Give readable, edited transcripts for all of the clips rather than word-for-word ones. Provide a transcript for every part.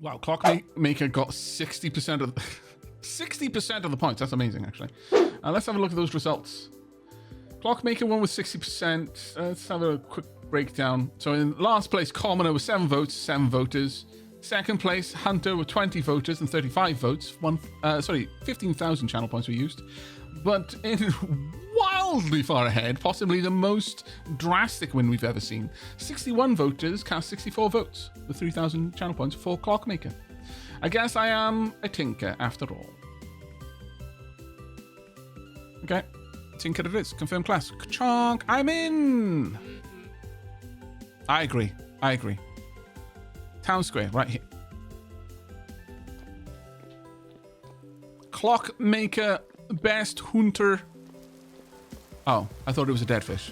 Wow, Clockmaker got 60% of 60% of the points. That's amazing, actually. Let's have a look at those results. Clockmaker won with 60%. Let's have a quick breakdown. So in last place, Commoner with 7 votes, 7 voters. Second place, Hunter with 20 voters and 35 votes. 15,000 channel points were used. But in wildly far ahead, possibly the most drastic win we've ever seen. 61 voters cast 64 votes with 3,000 channel points for Clockmaker. I guess I am a tinker after all. Okay, tinker it is. Confirm class. Ka-chonk, I'm in. I agree. Town Square, right here. Clockmaker, best hunter. Oh, I thought it was a dead fish.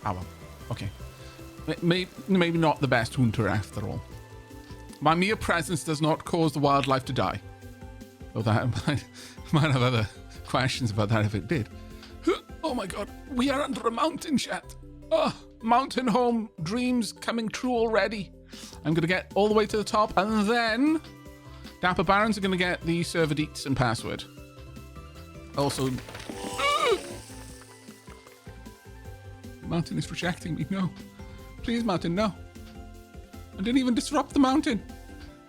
Ah, well, okay. Maybe not the best hunter after all. My mere presence does not cause the wildlife to die. Though that might have other questions about that if it did. Oh my god, we are under a mountain, chat. Oh, mountain home dreams coming true already. I'm going to get all the way to the top, and then Dapper Barons are going to get the server deets and password. Also, mountain is rejecting me. No. Please, mountain, no. I didn't even disrupt the mountain.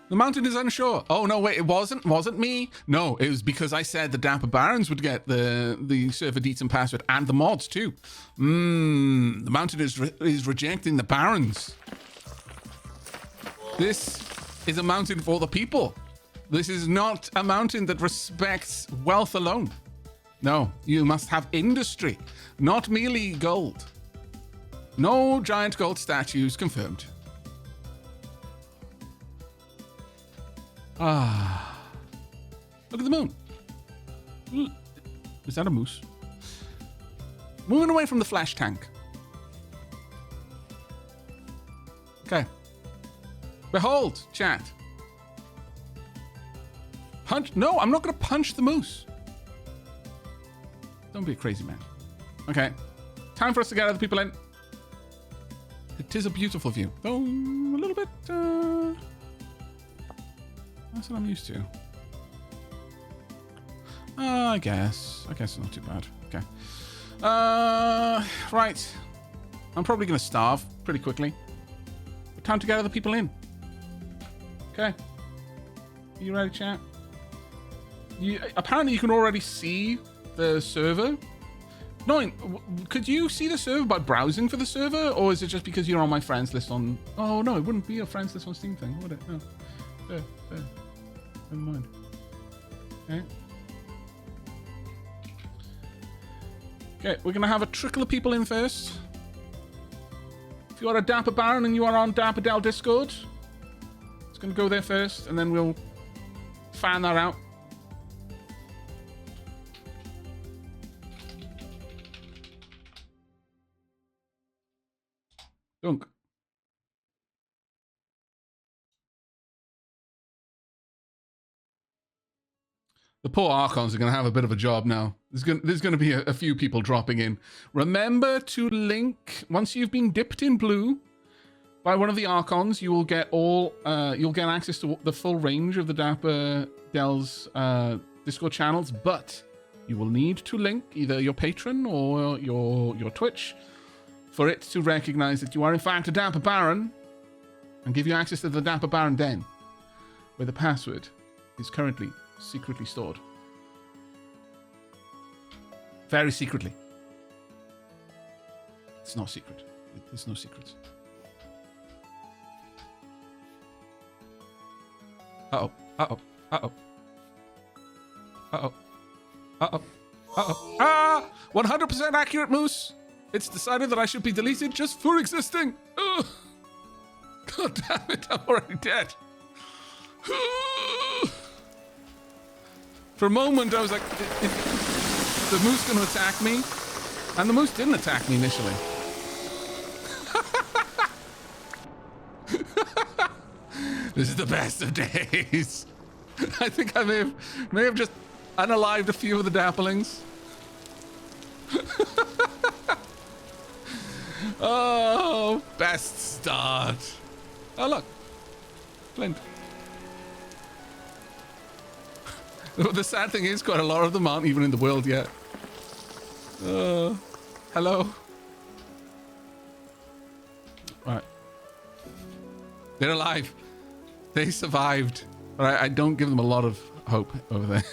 The mountain is unsure. Oh, no, wait, it wasn't me. No, it was because I said the Dapper Barons would get the server deets and password and the mods too. The mountain is rejecting the Barons. This is a mountain for the people. This is not a mountain that respects wealth alone. No, you must have industry, not merely gold. No giant gold statues confirmed. Ah, look at the moon. Is that a moose? Moving away from the flash tank. Okay. Behold, chat. Punch. No, I'm not going to punch the moose. Don't be a crazy man. Okay. Time for us to get other people in. It is a beautiful view. Though a little bit... that's what I'm used to. I guess it's not too bad. Okay. Right. I'm probably going to starve pretty quickly. But time to get other people in. Okay. Are you ready, chat? Apparently you can already see the server. No, could you see the server by browsing for the server? Or is it just because you're on my friends list on... Oh, no, it wouldn't be a friends list on Steam thing, would it? No. There. Never mind. Okay. Okay, we're going to have a trickle of people in first. If you are a Dapper Baron and you are on Dapper Dell Discord, it's going to go there first, and then we'll fan that out. Dunk. The poor Archons are going to have a bit of a job now. There's going to be a few people dropping in. Remember to link, once you've been dipped in blue by one of the Archons, you will get you'll get access to the full range of the Dapper Dell's Discord channels, but you will need to link either your patron or your Twitch for it to recognize that you are in fact a Dapper Baron and give you access to the Dapper Baron Den, where the password is currently secretly stored. Very secretly. It's not secret. There's no secrets. Uh-oh. Uh-oh. Uh-oh. Uh-oh. Uh-oh. Uh-oh. Ah! 100% accurate, Moose! It's decided that I should be deleted just for existing! Ugh. God damn it, I'm already dead. For a moment, I was like, is the moose going to attack me? And the moose didn't attack me initially. This is the best of days. I think I may have just unalived a few of the dapplings. Oh, best start. Oh, look. Flint. The sad thing is, quite a lot of them aren't even in the world yet. Hello. Right. They're alive. They survived. But I don't give them a lot of hope over there.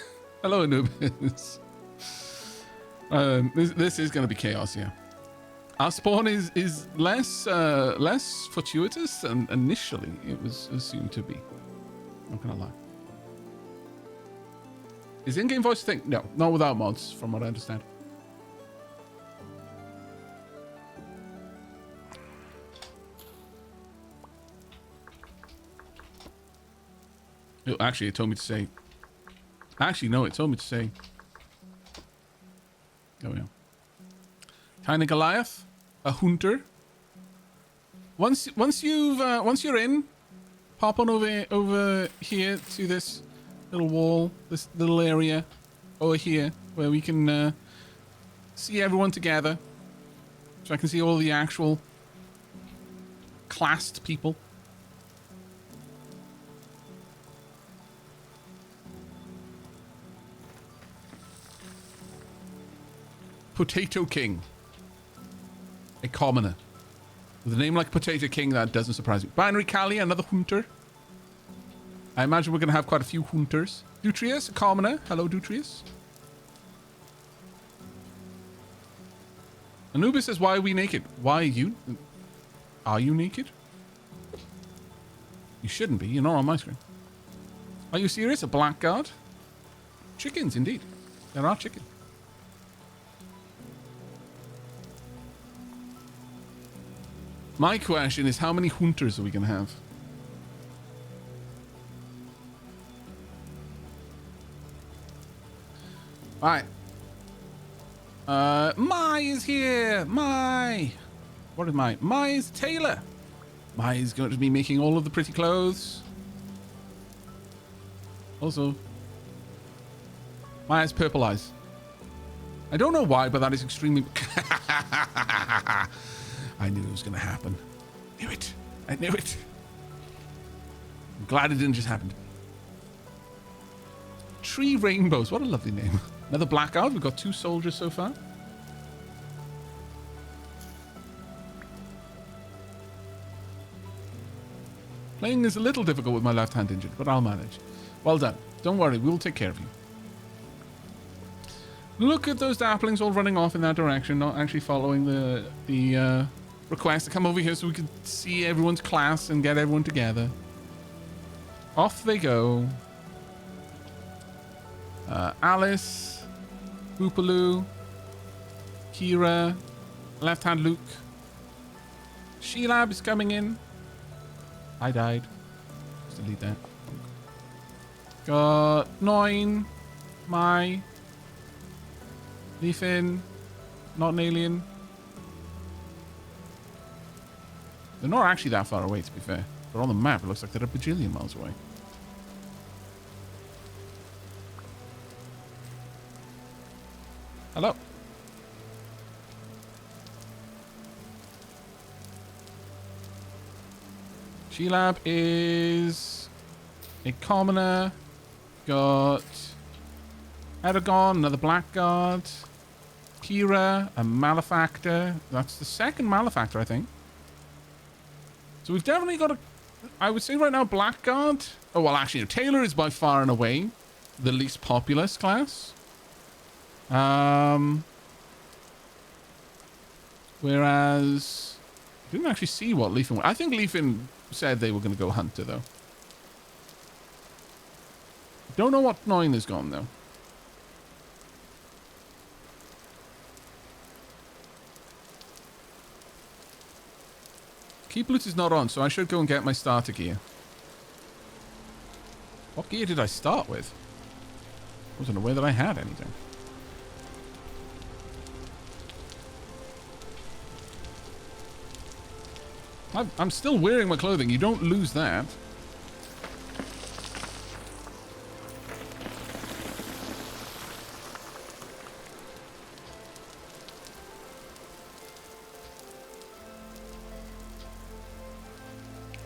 Hello, Anubis. This is going to be chaos, yeah. Our spawn is less fortuitous than initially it was assumed to be. Not gonna lie. Is in-game voice a thing? No, not without mods, from what I understand. Oh, actually, it told me to say. Actually, no, it told me to say. There we go. Tiny Goliath, a hunter. Once you're in, pop on over here to this little wall, this little area over here where we can see everyone together, so I can see all the actual classed people. Potato King. A commoner. With a name like Potato King, that doesn't surprise me. Binary Kali, another hunter. I imagine we're going to have quite a few hunters. Dutrius, a commoner. Hello, Dutrius. Anubis says, why are we naked? Why are you? Are you naked? You shouldn't be. You're not on my screen. Are you serious? A blackguard? Chickens, indeed. There are chickens. My question is, how many hunters are we going to have? All right. Mai is here. Mai. What is Mai? Mai is tailor. Mai is going to be making all of the pretty clothes. Also, Mai has purple eyes. I don't know why, but that is extremely... I knew it was going to happen. Knew it. I knew it. I'm glad it didn't just happen. Tree Rainbows. What a lovely name. Another blackout. We've got 2 soldiers so far. Playing is a little difficult with my left hand injured, but I'll manage. Well done. Don't worry. We'll take care of you. Look at those daplings all running off in that direction, not actually following the request to come over here so we can see everyone's class and get everyone together. Off they go. Alice, Boopaloo, Kira, left hand Luke. Sheelab is coming in. I died. Just delete that. Got 9, Mai, Leafin, not an alien. They're not actually that far away, to be fair. But on the map, it looks like they're a bajillion miles away. Hello. Sheelab is a commoner. Got Eragon, another blackguard. Kira, a malefactor. That's the second malefactor, I think. So we've definitely got a... I would say right now, blackguard. Oh, well, actually, no, Taylor is by far and away the least populous class. Whereas... I didn't actually see what Leafin... I think Leafin said they were going to go hunter, though. Don't know what 9 has gone, though. Keep loot is not on, so I should go and get my starter gear. What gear did I start with? I wasn't aware that I had anything. I'm still wearing my clothing. You don't lose that.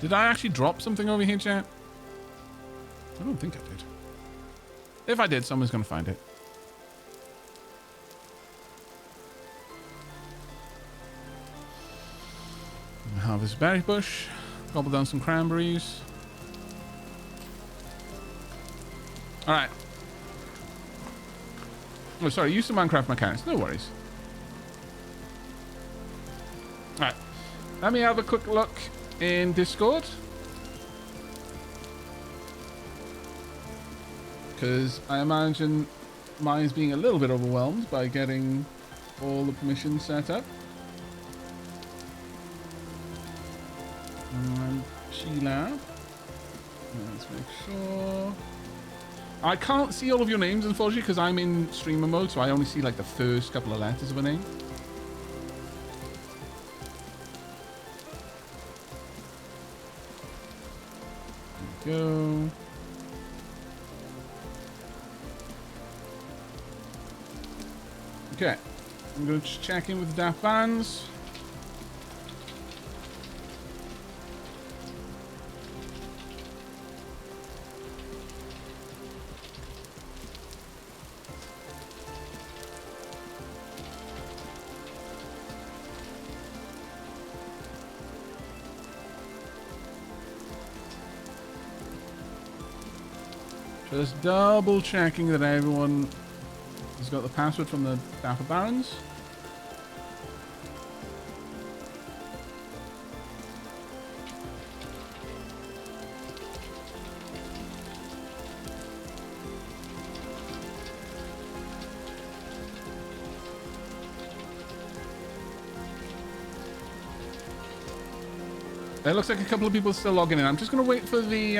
Did I actually drop something over here, chat? I don't think I did. If I did, someone's going to find it. Harvest berry bush. Gobble down some cranberries. Alright. Oh, sorry. Use some Minecraft mechanics. No worries. Alright. Let me have a quick look in Discord. Because I imagine mine's being a little bit overwhelmed by getting all the permissions set up. And Sheila. Let's make sure. I can't see all of your names, unfortunately, because I'm in streamer mode, so I only see like the first couple of letters of a name. There we go. Okay, I'm going to check in with the Daft Bands. Just double checking that everyone has got the password from the Dapper Barons. It looks like a couple of people are still logging in. I'm just going to wait for the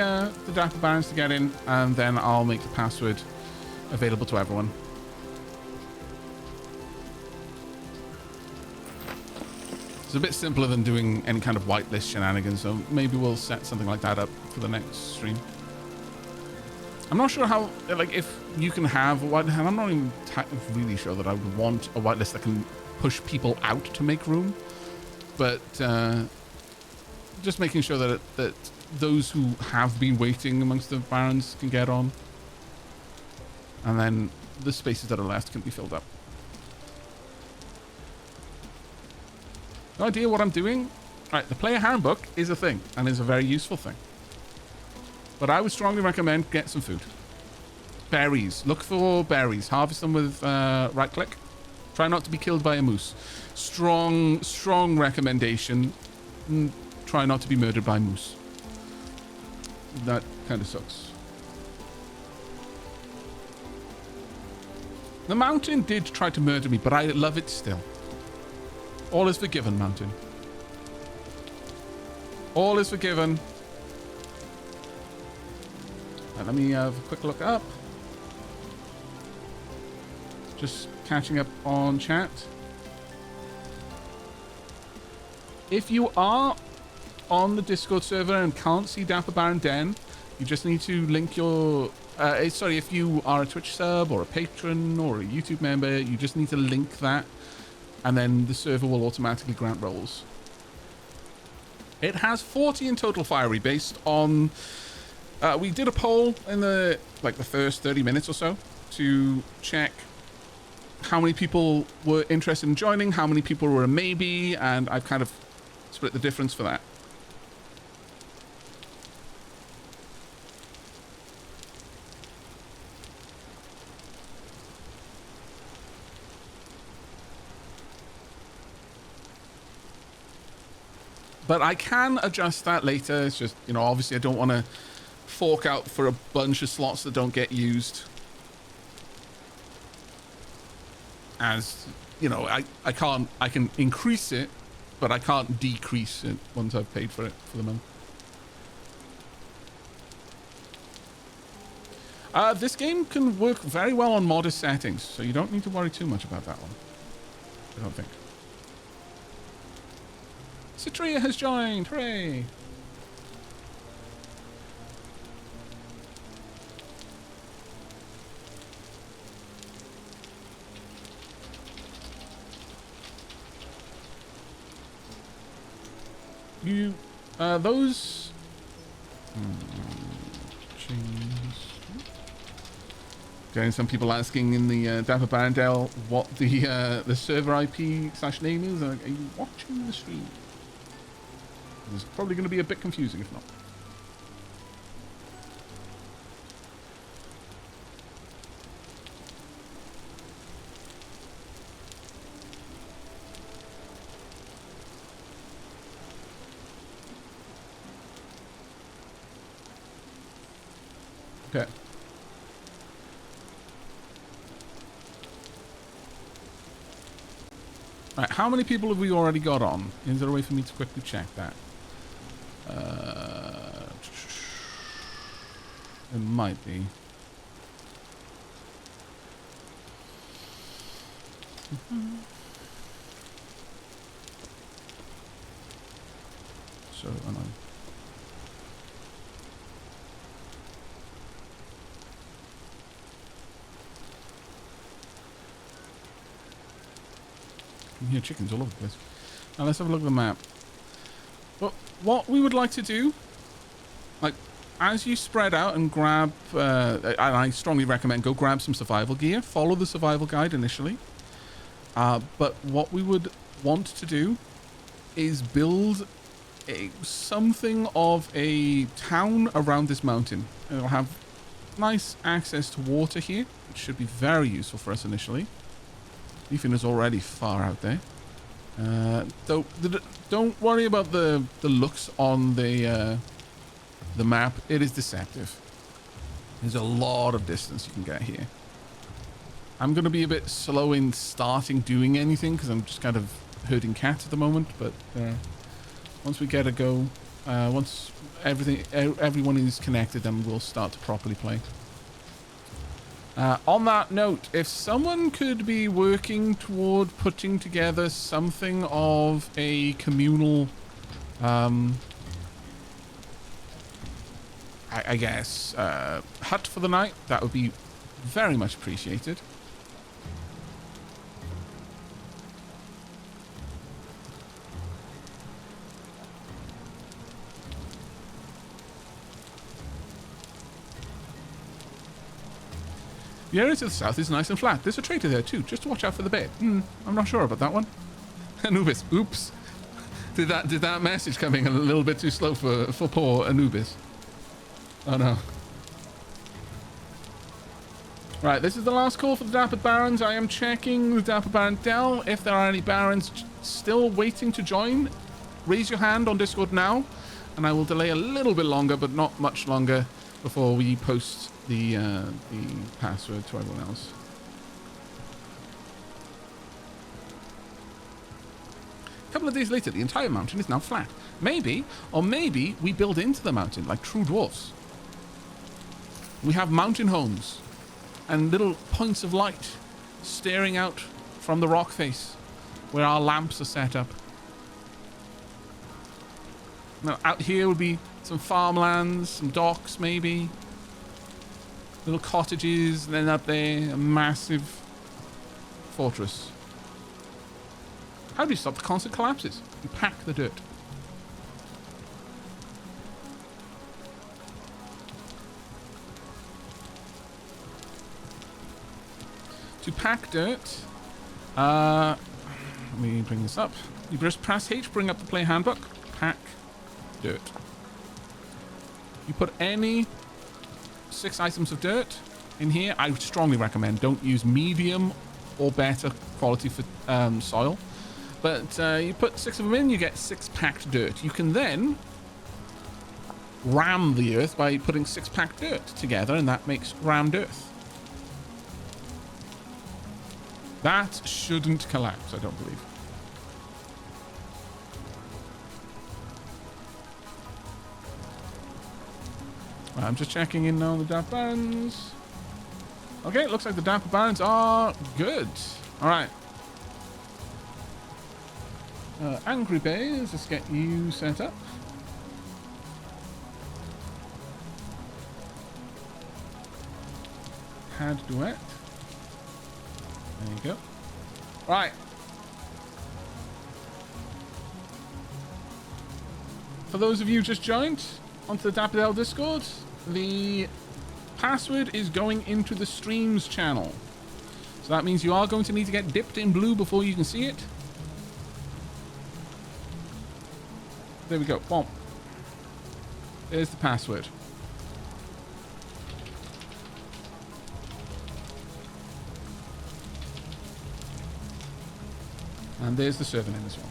Dapper Barons to get in, and then I'll make the password available to everyone. It's a bit simpler than doing any kind of whitelist shenanigans, so maybe we'll set something like that up for the next stream. I'm not sure how, like, if you can have a whitelist, and I'm not even really sure that I would want a whitelist that can push people out to make room, but just making sure that those who have been waiting amongst the barons can get on, and then the spaces that are left can be filled up. No idea what I'm doing. Right, the player handbook is a thing and is a very useful thing, but I would strongly recommend get some food. Berries. Look for berries. Harvest them with right click. Try not to be killed by a moose. Strong recommendation. Try not to be murdered by moose. That kind of sucks. The mountain did try to murder me, but I love it still. All is forgiven, mountain. All is forgiven. Right, let me have a quick look up. Just catching up on chat. If you are on the Discord server and can't see Dapper Baron Den, you just need to link your... sorry, if you are a Twitch sub or a patron or a YouTube member, you just need to link that, and then the server will automatically grant roles. It has 40 in total, Fiery, based on... we did a poll in the first 30 minutes or so to check how many people were interested in joining, how many people were a maybe, and I've kind of split the difference for that. But I can adjust that later. It's just, you know, obviously I don't want to fork out for a bunch of slots that don't get used. As, you know, I can increase it, but I can't decrease it once I've paid for it for the month. This game can work very well on modest settings, so you don't need to worry too much about that one, I don't think. Citria has joined! Hooray! You, those... chains... Getting some people asking in the Dapper Barrendale what the server IP/name is. Are you watching the stream? It's probably going to be a bit confusing if not. Okay. All right, how many people have we already got on? Is there a way for me to quickly check that? It might be. So annoying. I can hear chickens all over the place. Now let's have a look at the map. Well, what we would like to do, like, as you spread out and grab, and I strongly recommend go grab some survival gear, follow the survival guide initially. But what we would want to do is build something of a town around this mountain. It'll have nice access to water here, which should be very useful for us initially. Ethan is already far out there. Don't worry about the looks on the map. It is deceptive. There's a lot of distance you can get here. I'm going to be a bit slow in starting doing anything because I'm just kind of herding cats at the moment. But once we get a go, once everyone is connected, then we'll start to properly play. On that note, if someone could be working toward putting together something of a communal, I guess, hut for the night, that would be very much appreciated. The area to the south is nice and flat. There's a traitor there too, just to watch out for the bear. I'm not sure about that one. Anubis, oops. Did that message coming a little bit too slow for poor Anubis? Oh no. Right, this is the last call for the Dapper Barons. I am checking the Dapper Barrendale. If there are any Barons still waiting to join, raise your hand on Discord now, and I will delay a little bit longer, but not much longer, before we post the password to everyone else. A couple of days later, the entire mountain is now flat. Maybe we build into the mountain like true dwarfs. We have mountain homes and little points of light staring out from the rock face where our lamps are set up. Now, out here would be some farmlands, some docks maybe, little cottages, and then up there a massive fortress. How do you stop the constant collapses? You pack the dirt. To pack dirt, let me bring this up. You just press H, bring up the play handbook, pack dirt. You put any 6 items of dirt in here. I would strongly recommend don't use medium or better quality for soil. But you put 6 of them in, you get 6 packed dirt. You can then ram the earth by putting 6 packed dirt together, and that makes rammed earth. That shouldn't collapse, I don't believe. Right, I'm just checking in now on the Dapper Barons. Okay, it looks like the Dapper Barons are good. All right. Angry Bears, let's get you set up. Had duet. There you go. Right. For those of you just joined onto the Dapperdale Discord, the password is going into the streams channel. So that means you are going to need to get dipped in blue before you can see it. There we go. Boom. There's the password. And there's the server name as well.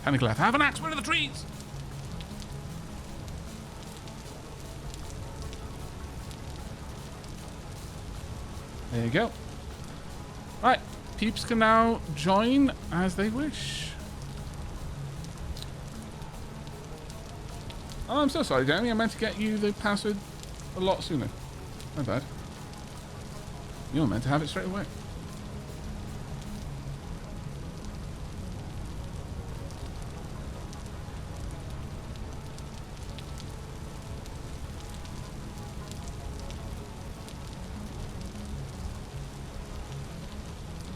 Panic left. Have an axe. Where are the trees? There you go. Right. Peeps can now join as they wish. Oh, I'm so sorry, Danny. I meant to get you the password a lot sooner. My bad. You were meant to have it straight away.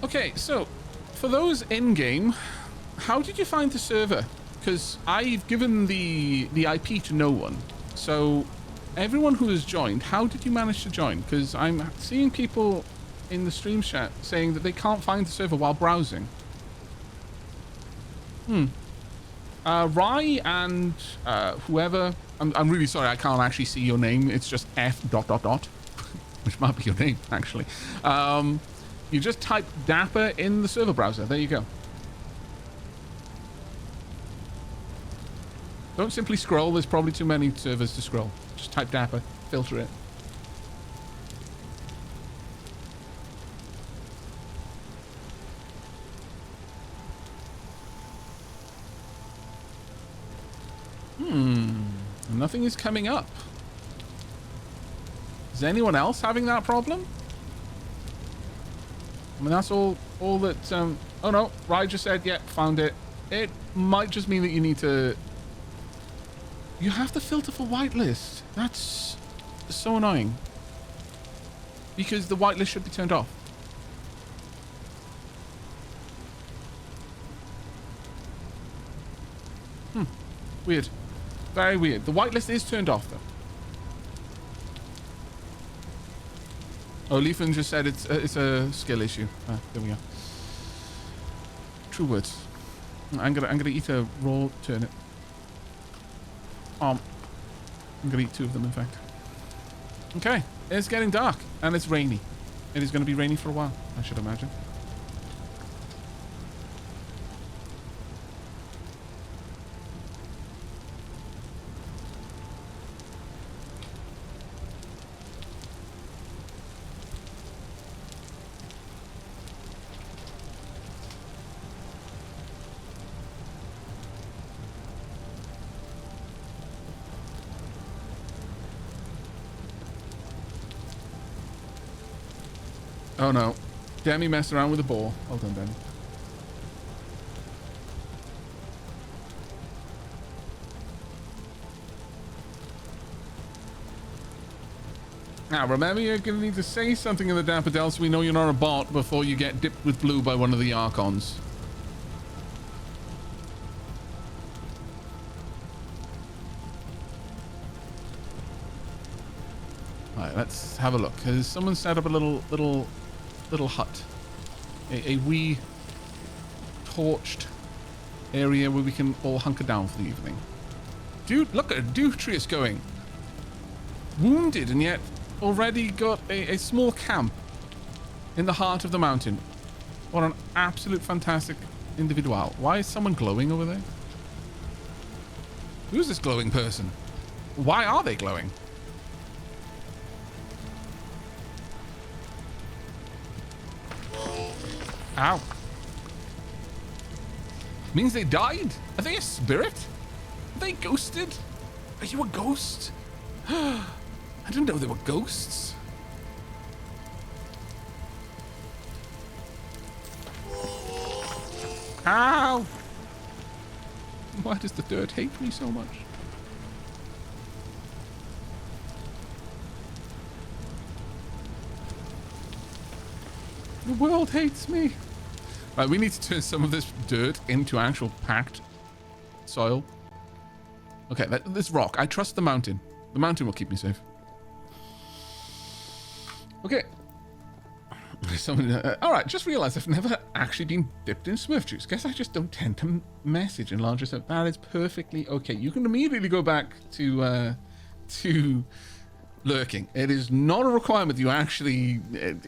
Okay, so for those in-game, how did you find the server? Because I've given the IP to no one. So everyone who has joined, how did you manage to join? Because I'm seeing people in the stream chat saying that they can't find the server while browsing. Rye and whoever, I'm really sorry, I can't actually see your name. It's just F ... which might be your name, actually. You just type Dapper in the server browser. There you go. Don't simply scroll. There's probably too many servers to scroll. Just type Dapper. Filter it. Nothing is coming up. Is anyone else having that problem? I mean, that's all that, oh no, Rye just said, yeah, found it. It might just mean that you need to... You have to filter for whitelist. That's so annoying. Because the whitelist should be turned off. Weird. Very weird. The whitelist is turned off, though. Oh, Leafin just said it's a skill issue. Ah, there we go. True words. I'm gonna eat a raw turnip. I'm gonna eat 2 of them, in fact. Okay, it's getting dark and it's rainy. It is gonna be rainy for a while, I should imagine. Oh no. Demi messed around with the ball. Well done, Demi. Now, remember, you're going to need to say something in the Daffodil so we know you're not a bot before you get dipped with blue by one of the Archons. Alright, let's have a look. Has someone set up a little hut? A wee torched area where we can all hunker down for the evening. Dude, look at Demetrius going. Wounded and yet already got a small camp in the heart of the mountain. What an absolute fantastic individual. Why is someone glowing over there? Who's this glowing person? Why are they glowing? Ow. Means they died? Are they a spirit? Are they ghosted? Are you a ghost? I didn't know they were ghosts. Ow! Why does the dirt hate me so much? The world hates me. Right, we need to turn some of this dirt into actual packed soil. Okay, this rock. I trust the mountain. The mountain will keep me safe. Okay. All right, just realized I've never actually been dipped in Smurf juice. Guess I just don't tend to message in larger stuff. That is perfectly okay. You can immediately go back to lurking. It is not a requirement you actually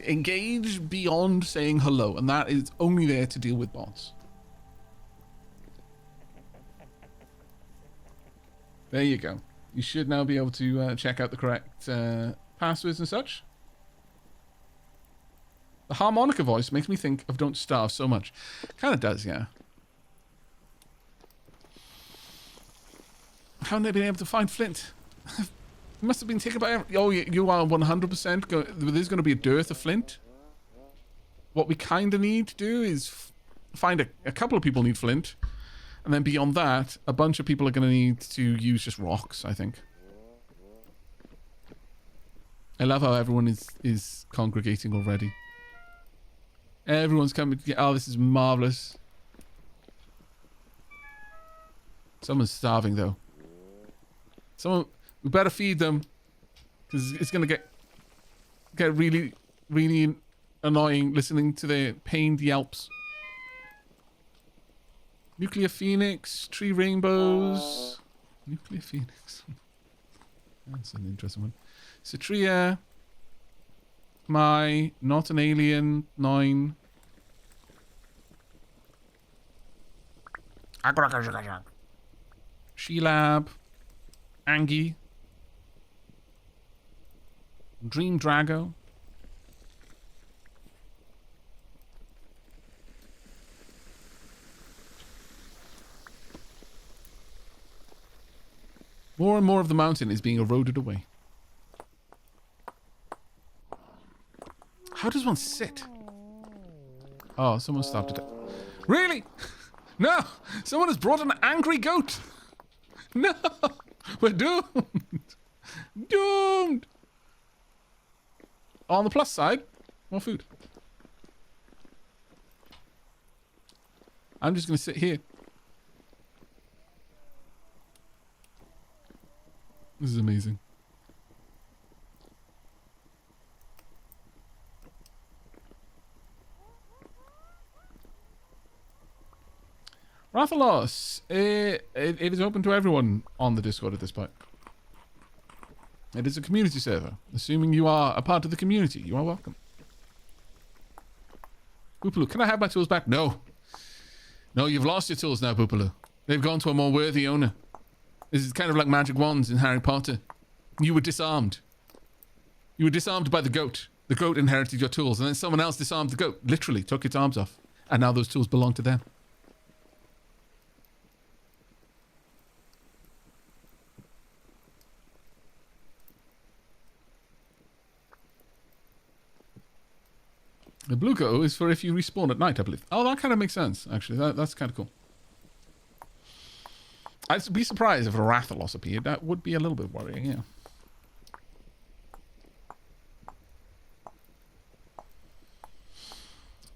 engage beyond saying hello, and that is only there to deal with bots. There you go. You should now be able to check out the correct passwords and such. The harmonica voice makes me think of Don't Starve so much. Kind of does, yeah. Haven't they been able to find Flint? It must have been taken by... Oh, you are 100%. There's going to be a dearth of Flint. What we kind of need to do is find a couple of people need Flint. And then beyond that, a bunch of people are going to need to use just rocks, I think. I love how everyone is congregating already. Everyone's coming. Oh, this is marvelous. Someone's starving, though. We better feed them. Because it's going to get really, really annoying listening to their pained yelps. Nuclear Phoenix, Tree Rainbows. Nuclear Phoenix. That's an interesting one. Citria. Not an Alien. 9. She-Lab. Angie. Dream Drago. More and more of the mountain is being eroded away. How does one sit? Oh, someone stopped it. Really? No! Someone has brought an angry goat! No! We're doomed! Doomed! On the plus side, more food. I'm just going to sit here. This is amazing. Rathalos, it is open to everyone on the Discord at this point. It is a community server. Assuming you are a part of the community, you are welcome. Boopaloo, can I have my tools back? No. No, you've lost your tools now, Boopaloo. They've gone to a more worthy owner. This is kind of like magic wands in Harry Potter. You were disarmed. You were disarmed by the goat. The goat inherited your tools, and then someone else disarmed the goat. Literally took its arms off. And now those tools belong to them. The blue go is for if you respawn at night, I believe. Oh, that kind of makes sense, actually. That's kind of cool. I'd be surprised if a Rathalos appeared. That would be a little bit worrying, yeah.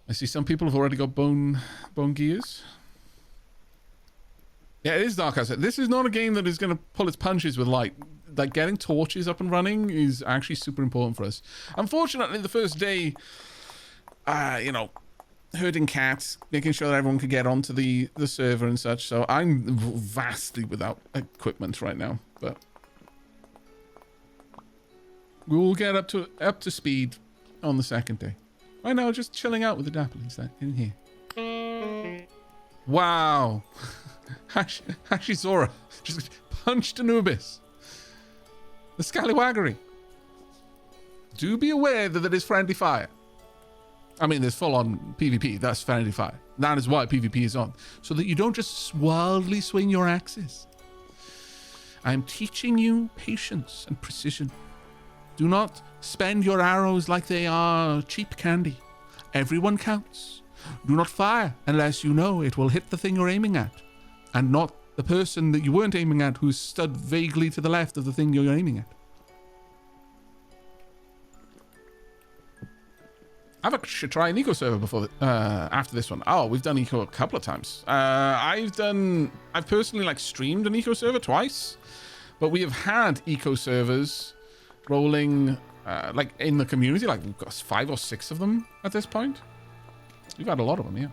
I see some people have already got bone gears. Yeah, it is dark outside. This is not a game that is going to pull its punches with light. Like, getting torches up and running is actually super important for us. Unfortunately, the first day, you know, herding cats, making sure that everyone could get onto the server and such. So I'm vastly without equipment right now, but we'll get up to speed on the second day. Right now, just chilling out with the dapplings in here. Wow, Hashizora just punched Anubis. The scallywaggery. Do be aware that it is friendly fire. I mean, there's full-on PvP. That's friendly fire. That is why PvP is on. So that you don't just wildly swing your axes. I am teaching you patience and precision. Do not spend your arrows like they are cheap candy. Everyone counts. Do not fire unless you know it will hit the thing you're aiming at. And not the person that you weren't aiming at who stood vaguely to the left of the thing you're aiming at. Aavak should try an eco server before after this one. Oh, we've done eco a couple of times. I've personally like streamed an eco server twice, but we have had eco servers rolling like in the community. Like we've got 5 or 6 of them at this point. We've had a lot of them, yeah.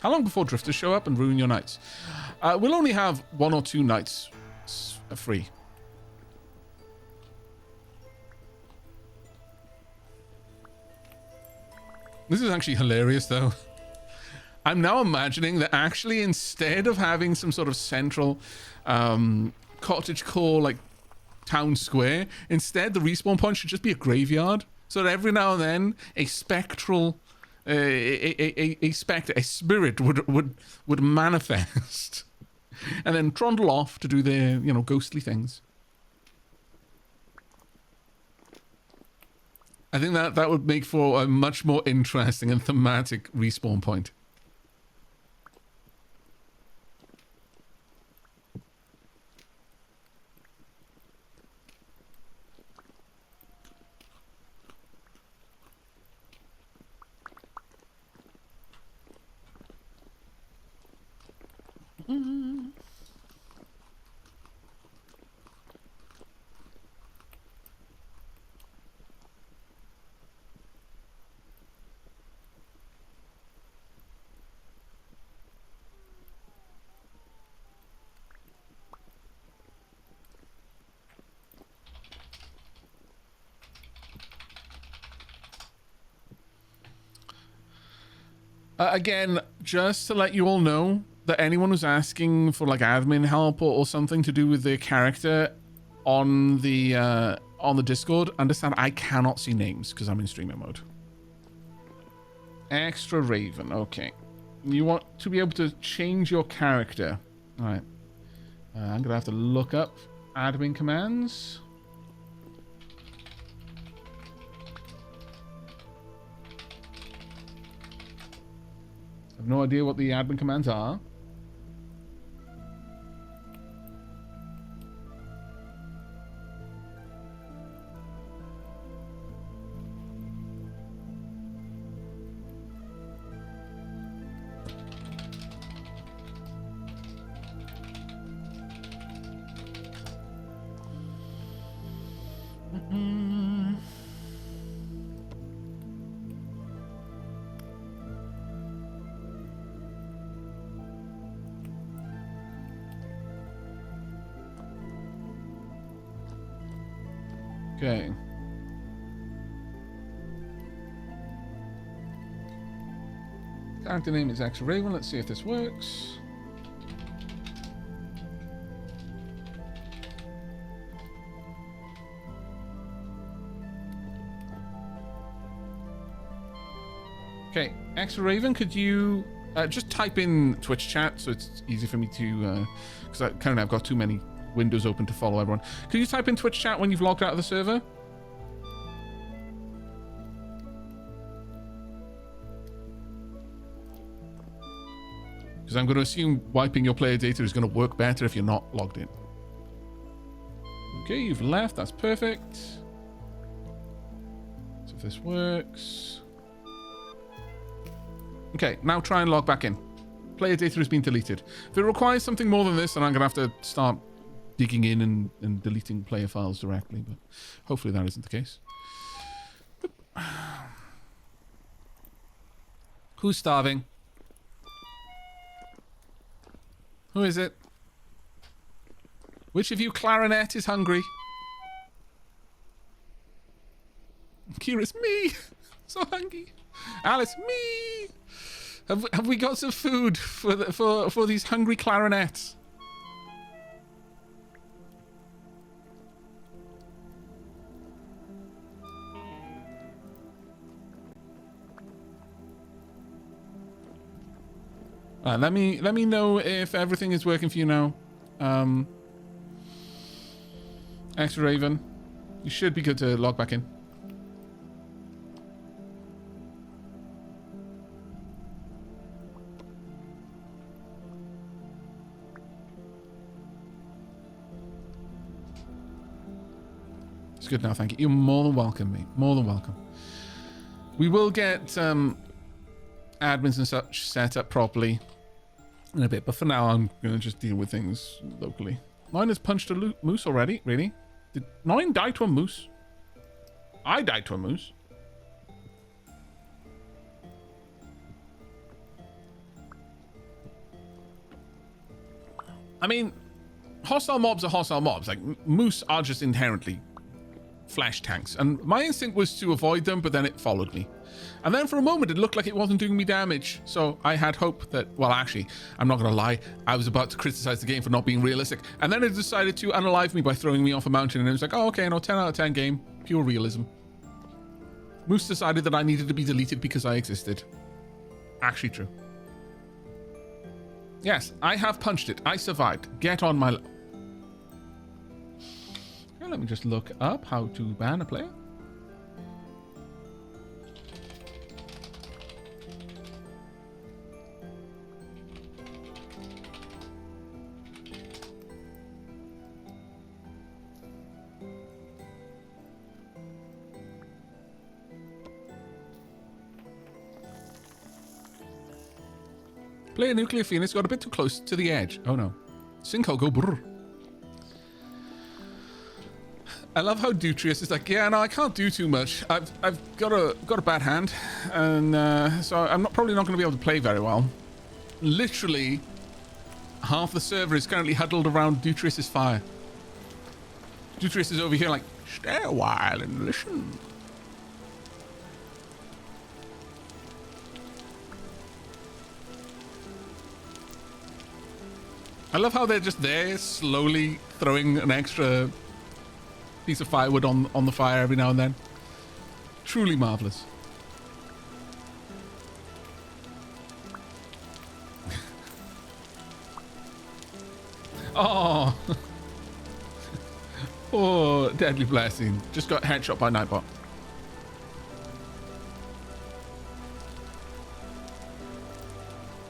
How long before drifters show up and ruin your nights? We'll only have 1 or 2 nights free. This is actually hilarious, though. I'm now imagining that actually instead of having some sort of central cottagecore like town square, instead the respawn point should just be a graveyard. So that every now and then a spectral a spirit would manifest and then trundle off to do their, you know, ghostly things. I think that would make for a much more interesting and thematic respawn point. Again, just to let you all know that anyone who's asking for like admin help or something to do with their character on the Discord, understand I cannot see names because I'm in streamer mode. Extra Raven, okay. You want to be able to change your character. All right. I'm gonna have to look up admin commands. I have no idea what the admin commands are. Okay. Character name is X Raven. Let's see if this works. Okay, X Raven, could you just type in Twitch chat so it's easy for me to, because I currently I've got too many windows open to follow everyone. Could you type in Twitch chat when you've logged out of the server? Because I'm going to assume wiping your player data is going to work better if you're not logged in. Okay, you've left. That's perfect. So if this works. Okay, now try and log back in. Player data has been deleted. If it requires something more than this, then I'm going to have to start digging in and deleting player files directly, but hopefully that isn't the case. Who's starving? Who is it? Which of you clarinet is hungry? Kira's me. So hungry. Alice, me. Have we got some food for these hungry clarinets? Let me know if everything is working for you now. X Raven, you should be good to log back in. good now, thank you. You're more than welcome, mate. More than welcome. We will get admins and such set up properly in a bit, but for now I'm going to just deal with things locally. 9 has punched a moose already? Really? Did 9 die to a moose? I died to a moose. I mean, hostile mobs are hostile mobs. Like, moose are just inherently flesh tanks. And my instinct was to avoid them, but then it followed me. And then for a moment, it looked like it wasn't doing me damage. So I had hope that, well, actually, I'm not going to lie. I was about to criticize the game for not being realistic. And then it decided to unalive me by throwing me off a mountain. And it was like, oh, okay, no, 10 out of 10 game. Pure realism. Moose decided that I needed to be deleted because I existed. Actually true. Yes, I have punched it. I survived. Get on my... Okay, let me just look up how to ban a player. Player Nuclear Phoenix got a bit too close to the edge. Oh no. Sinkhole go brrr. I love how Dutrius is like, yeah, no, I can't do too much. I've got a bad hand, and so I'm probably not going to be able to play very well. Literally, half the server is currently huddled around Dutrius's fire. Dutrius is over here like, stay a while and listen. I love how they're just there, slowly throwing an extra piece of firewood on the fire every now and then. Truly marvelous. Oh. Oh, deadly blessing. Just got headshot by Nightbot.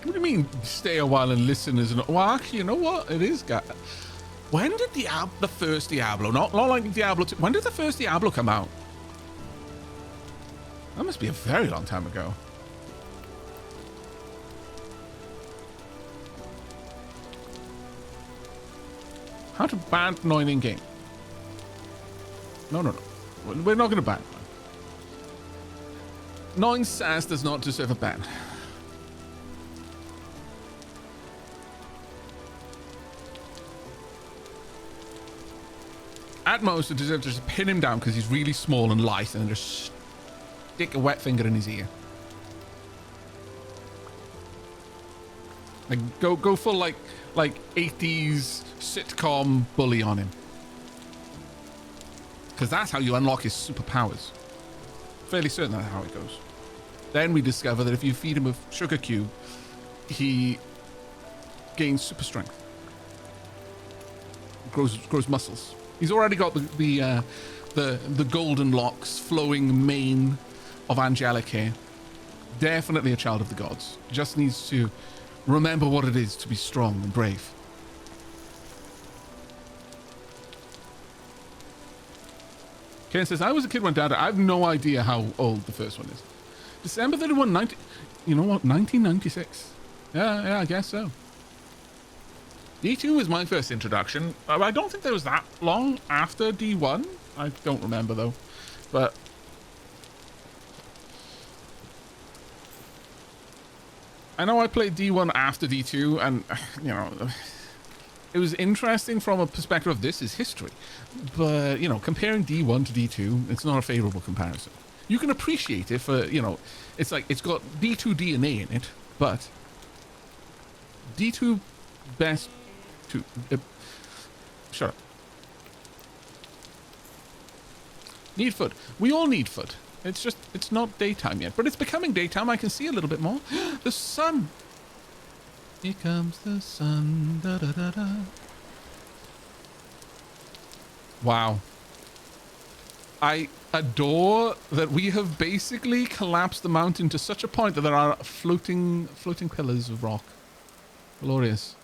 What do you mean, stay a while and listen? Well, actually, you know what? It is. When did the first Diablo, not like Diablo 2, when did the first Diablo come out? That must be a very long time ago. How to ban 9 in game? No. We're not going to ban 9 sass does not deserve a ban. At most, it deserves to just pin him down because he's really small and light, and then just stick a wet finger in his ear. Like go full like 80s sitcom bully on him, because that's how you unlock his superpowers. Fairly certain that's how it goes. Then we discover that if you feed him a sugar cube, he gains super strength, grows muscles. He's already got the golden locks, flowing mane of angelic hair. Definitely a child of the gods. Just needs to remember what it is to be strong and brave. Ken says, I was a kid when Dad... I have no idea how old the first one is. December 31, you know what? 1996. Yeah, I guess so. D2 was my first introduction. I don't think there was that long after D1. I don't remember, though. But... I know I played D1 after D2, and, you know... It was interesting from a perspective of this is history. But, you know, comparing D1 to D2, it's not a favorable comparison. You can appreciate it for, you know... It's like, it's got D2 DNA in it, but... D2 best... shut up. Need food. We all need food. It's just, it's not daytime yet, but it's becoming daytime. I can see a little bit more. The sun. Here comes the sun. Da, da, da, da. Wow. I adore that we have basically collapsed the mountain to such a point that there are floating pillars of rock. Glorious.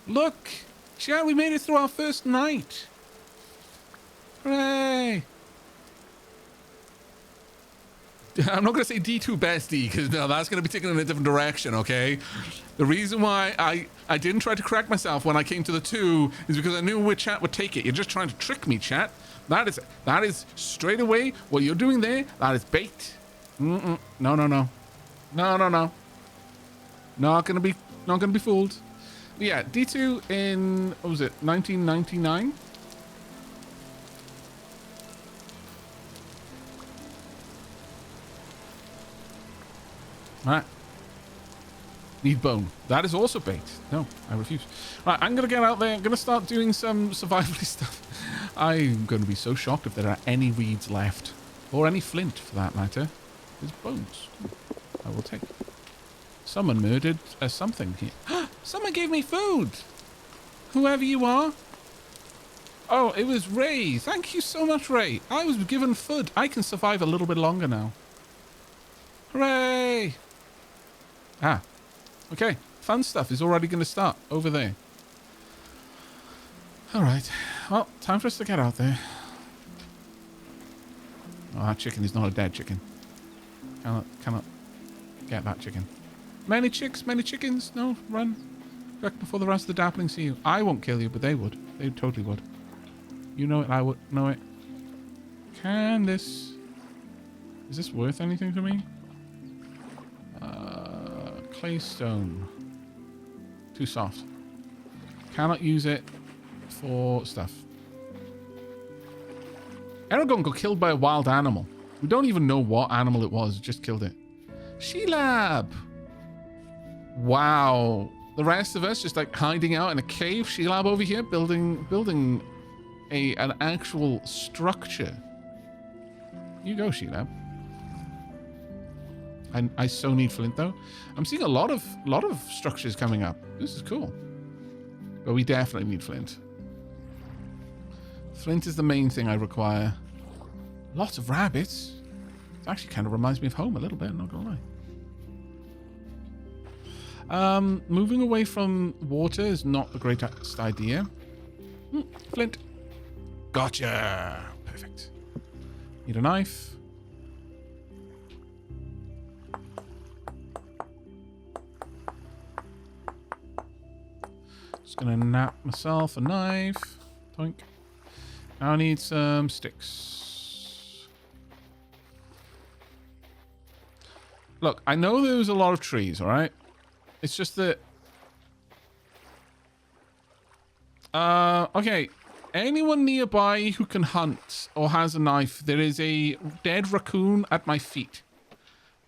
Look, chat, we made it through our first night. Hooray! I'm not going to say D2 bestie, because no, that's going to be taken in a different direction, okay? The reason why I didn't try to correct myself when I came to the 2 is because I knew where chat would take it. You're just trying to trick me, chat. That is straight away what you're doing there. That is bait. No. Not gonna be fooled. But yeah, D2 in, what was it, 1999? Alright. Need bone. That is also bait. No, I refuse. Right, I'm gonna get out there. I'm gonna start doing some survivally stuff. I'm gonna be so shocked if there are any reeds left. Or any flint, for that matter. There's bones. I will take. Someone murdered something here. Someone gave me food! Whoever you are. Oh, it was Ray. Thank you so much, Ray. I was given food. I can survive a little bit longer now. Hooray! Ah. Okay. Fun stuff is already going to start over there. Alright. Well, time for us to get out there. Oh, that chicken is not a dead chicken. Cannot get that chicken. Many chicks, many chickens. No, run. Back before the rest of the daplings see you. I won't kill you, but they would. They totally would. You know it, I would know it. Can this... Is this worth anything to me? Claystone. Too soft. Cannot use it for stuff. Aragon got killed by a wild animal. We don't even know what animal it was. Just killed it. Sheelab. Wow. The rest of us just like hiding out in a cave. Sheelab over here building an actual structure. You go, Sheelab. I so need flint though. I'm seeing a lot of structures coming up. This is cool. But we definitely need flint. Flint is the main thing I require. Lots of rabbits. It actually kind of reminds me of home a little bit, not gonna lie. Moving away from water is not the greatest idea. Flint. Gotcha. Perfect. Need a knife. Just gonna nap myself a knife. Toink. Now I need some sticks. Look, I know there's a lot of trees, alright? It's just that... okay. Anyone nearby who can hunt or has a knife, there is a dead raccoon at my feet.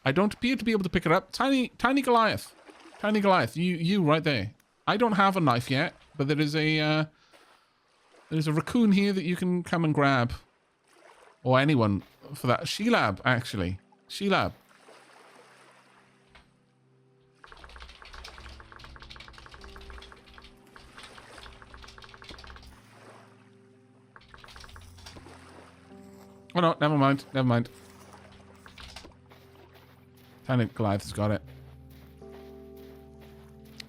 I don't appear to be able to pick it up. Tiny Goliath. Tiny Goliath. You right there. I don't have a knife yet, but there's a raccoon here that you can come and grab. Or anyone for that. Sheelab, actually. Sheelab. Oh no, never mind. Never mind. Tiny Goliath has got it.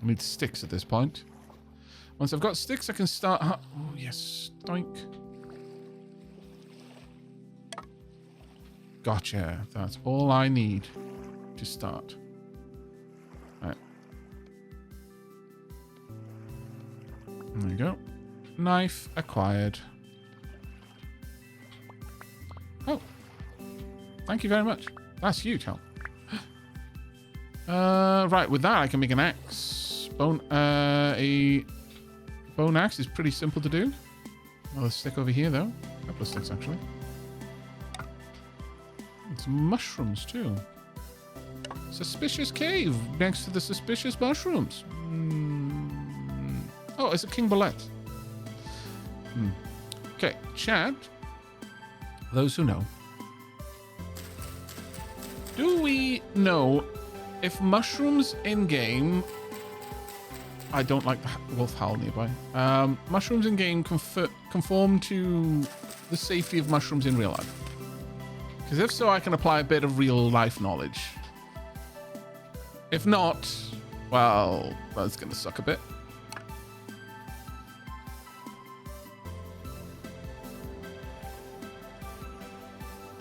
I need sticks at this point. Once I've got sticks, I can start... Oh, yes. Doink. Gotcha. That's all I need to start. Right. There you go. Knife acquired. Oh. Thank you very much. That's huge help. Right, with that I can make an axe. A bone axe is pretty simple to do. Another stick over here though. A couple of sticks actually. And some mushrooms too. Suspicious cave next to the suspicious mushrooms. Oh, it's a king bullet. Okay, chat. Those who know. Do we know if mushrooms in game... I don't like the wolf howl nearby. Mushrooms in game conform to the safety of mushrooms in real life? Because if so, I can apply a bit of real life knowledge. If not, well, that's going to suck a bit.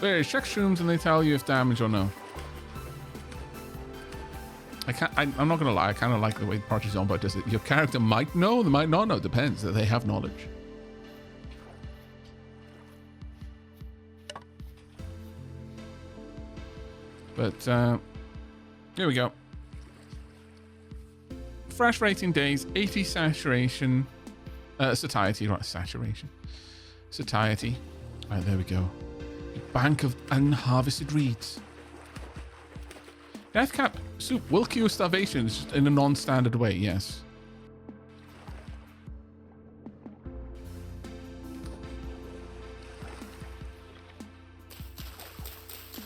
Where check shrooms and they tell you if damage or no. I'm not gonna lie, I kind of like the way Project Zombie does it. Your character might know, they might not know. Depends. That they have knowledge. But here we go. Fresh rating days, 80 saturation, satiety, right? Saturation, satiety. Right, there we go. A bank of unharvested reeds. Deathcap soup will cure starvation just in a non-standard way, yes.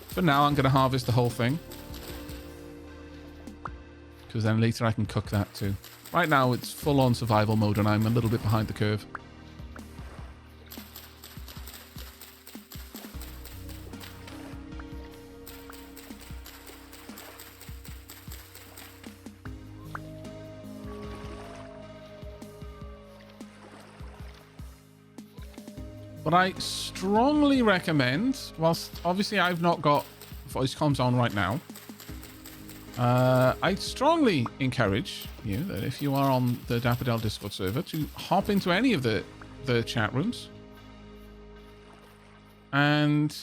For now, I'm going to harvest the whole thing. Because then later I can cook that too. Right now, it's full-on survival mode and I'm a little bit behind the curve. But I strongly recommend, whilst obviously I've not got voice comms on right now, I strongly encourage you that if you are on the Dapperdell Discord server to hop into any of the chat rooms and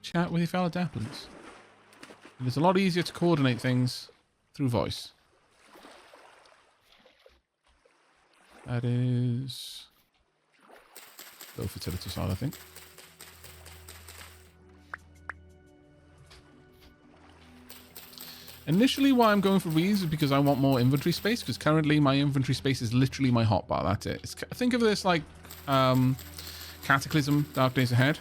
chat with your fellow Dapplings. It's a lot easier to coordinate things through voice. That is low fertility side, I think. Initially, why I'm going for reeds is because I want more inventory space, because currently my inventory space is literally my hotbar. That's it. Think of this like Cataclysm, Dark Days Ahead.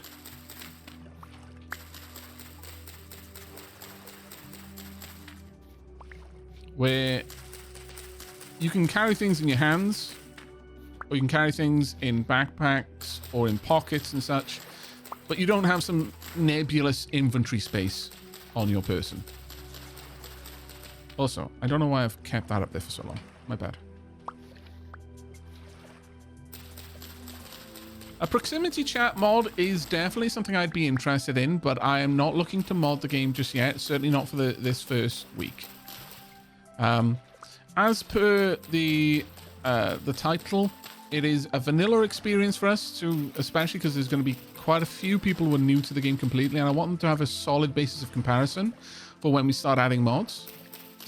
Where you can carry things in your hands, or you can carry things in backpacks or in pockets and such, but you don't have some nebulous inventory space on your person. Also, I don't know why I've kept that up there for so long. My bad. A proximity chat mod is definitely something I'd be interested in, but I am not looking to mod the game just yet. Certainly not for this first week. As per the title, it is a vanilla experience for us, especially because there's going to be quite a few people who are new to the game completely, and I want them to have a solid basis of comparison for when we start adding mods.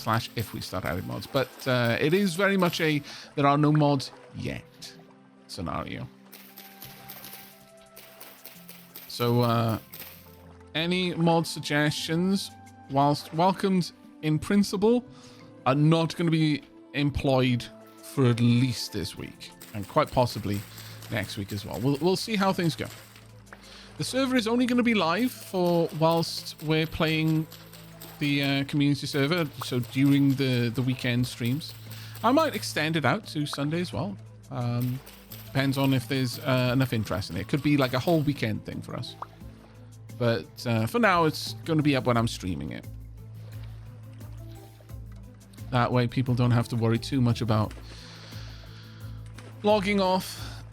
/ if we start adding mods. But it is very much a there are no mods yet scenario. So any mod suggestions, whilst welcomed in principle, are not going to be employed for at least this week, and quite possibly next week as well. We'll see how things go. The server is only going to be live for whilst we're playing the community server, so during the weekend streams. I might extend it out to Sunday as well. Depends on if there's enough interest in it. It could be like a whole weekend thing for us. But for now, it's going to be up when I'm streaming it. That way people don't have to worry too much about logging off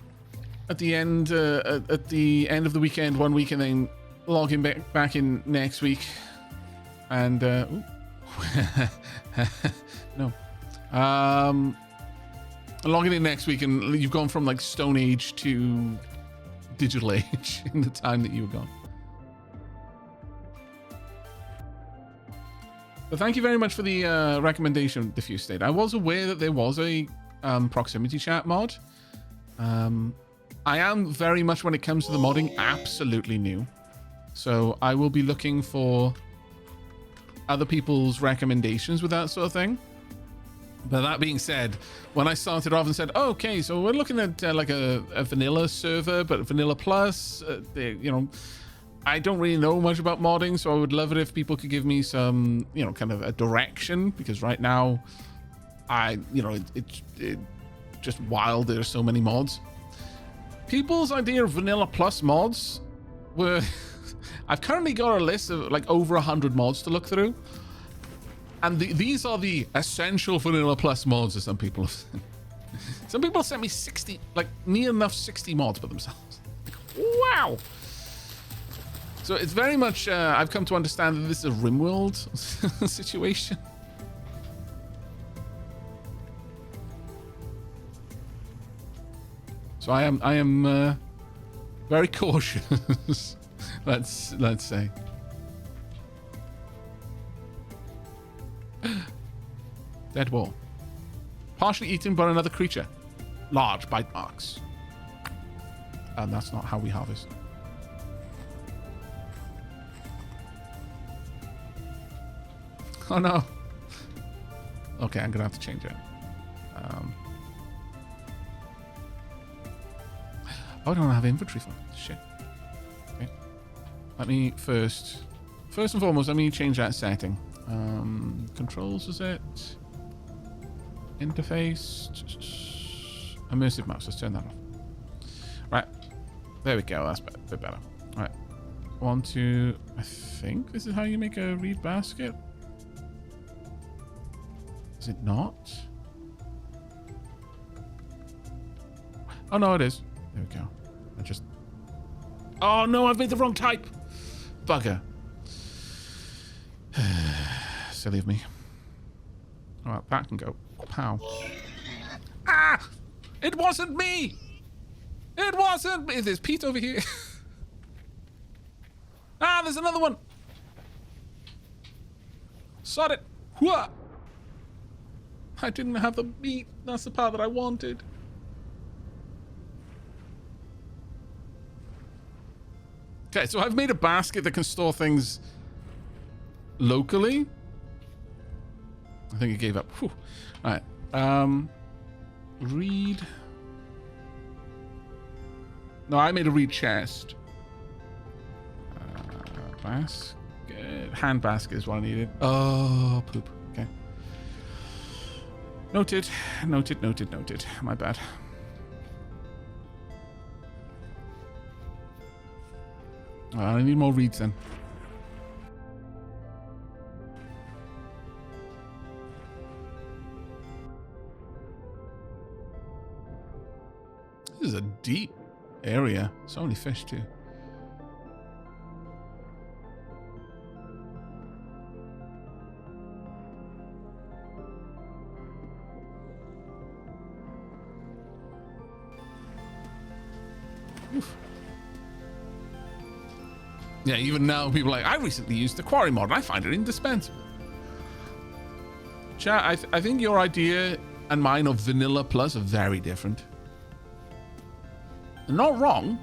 at the end of the weekend one week and then logging back in next week. And no, logging in next week and you've gone from like Stone Age to Digital Age in the time that you were gone. But thank you very much for the recommendation, Diffuse State. I was aware that there was a proximity chat mod. I am very much, when it comes to the modding, absolutely new. So I will be looking for other people's recommendations with that sort of thing. But that being said, when I started off and said, oh, okay, so we're looking at like a vanilla server, but vanilla plus, you know, I don't really know much about modding, so I would love it if people could give me some, you know, kind of a direction, because right now, it's just wild. There are so many mods. People's idea of vanilla plus mods were... I've currently got a list of like over 100 mods to look through. And these are the essential vanilla plus mods, as some people have said. Some people sent me 60, like near enough 60 mods for themselves. Like, wow. So it's very much, I've come to understand that this is a RimWorld situation. So I am very cautious. let's say. Dead wall. Partially eaten by another creature. Large bite marks. And that's not how we harvest. Oh no. Okay, I'm gonna have to change it. Oh, I don't have inventory for it. Shit. Okay. Let me first and foremost, let me change that setting. Controls, is it? Interface. Immersive mouse. Let's turn that off. Right. There we go. That's a bit better. Right. 1, 2. I think this is how you make a reed basket. Is it not? Oh, no, it is. There we go. I just... Oh, no, I've made the wrong type. Bugger. Silly of me. All right, back and go. Pow. Ah! It wasn't me! It wasn't me! There's Pete over here. Ah, there's another one! Sod it! Whoa! I didn't have the meat. That's the part that I wanted. Okay, so I've made a basket that can store things locally. I think it gave up. Whew. All right. Reed. No, I made a reed chest. Basket. Hand basket is what I needed. Oh, poop. Okay. Noted. Noted, noted, noted. My bad. I need more reeds then. This is a deep area. So many fish too. Oof. Yeah, even now people are like, I recently used the quarry mod and I find it indispensable. Chat, I think your idea and mine of vanilla plus are very different. They're not wrong.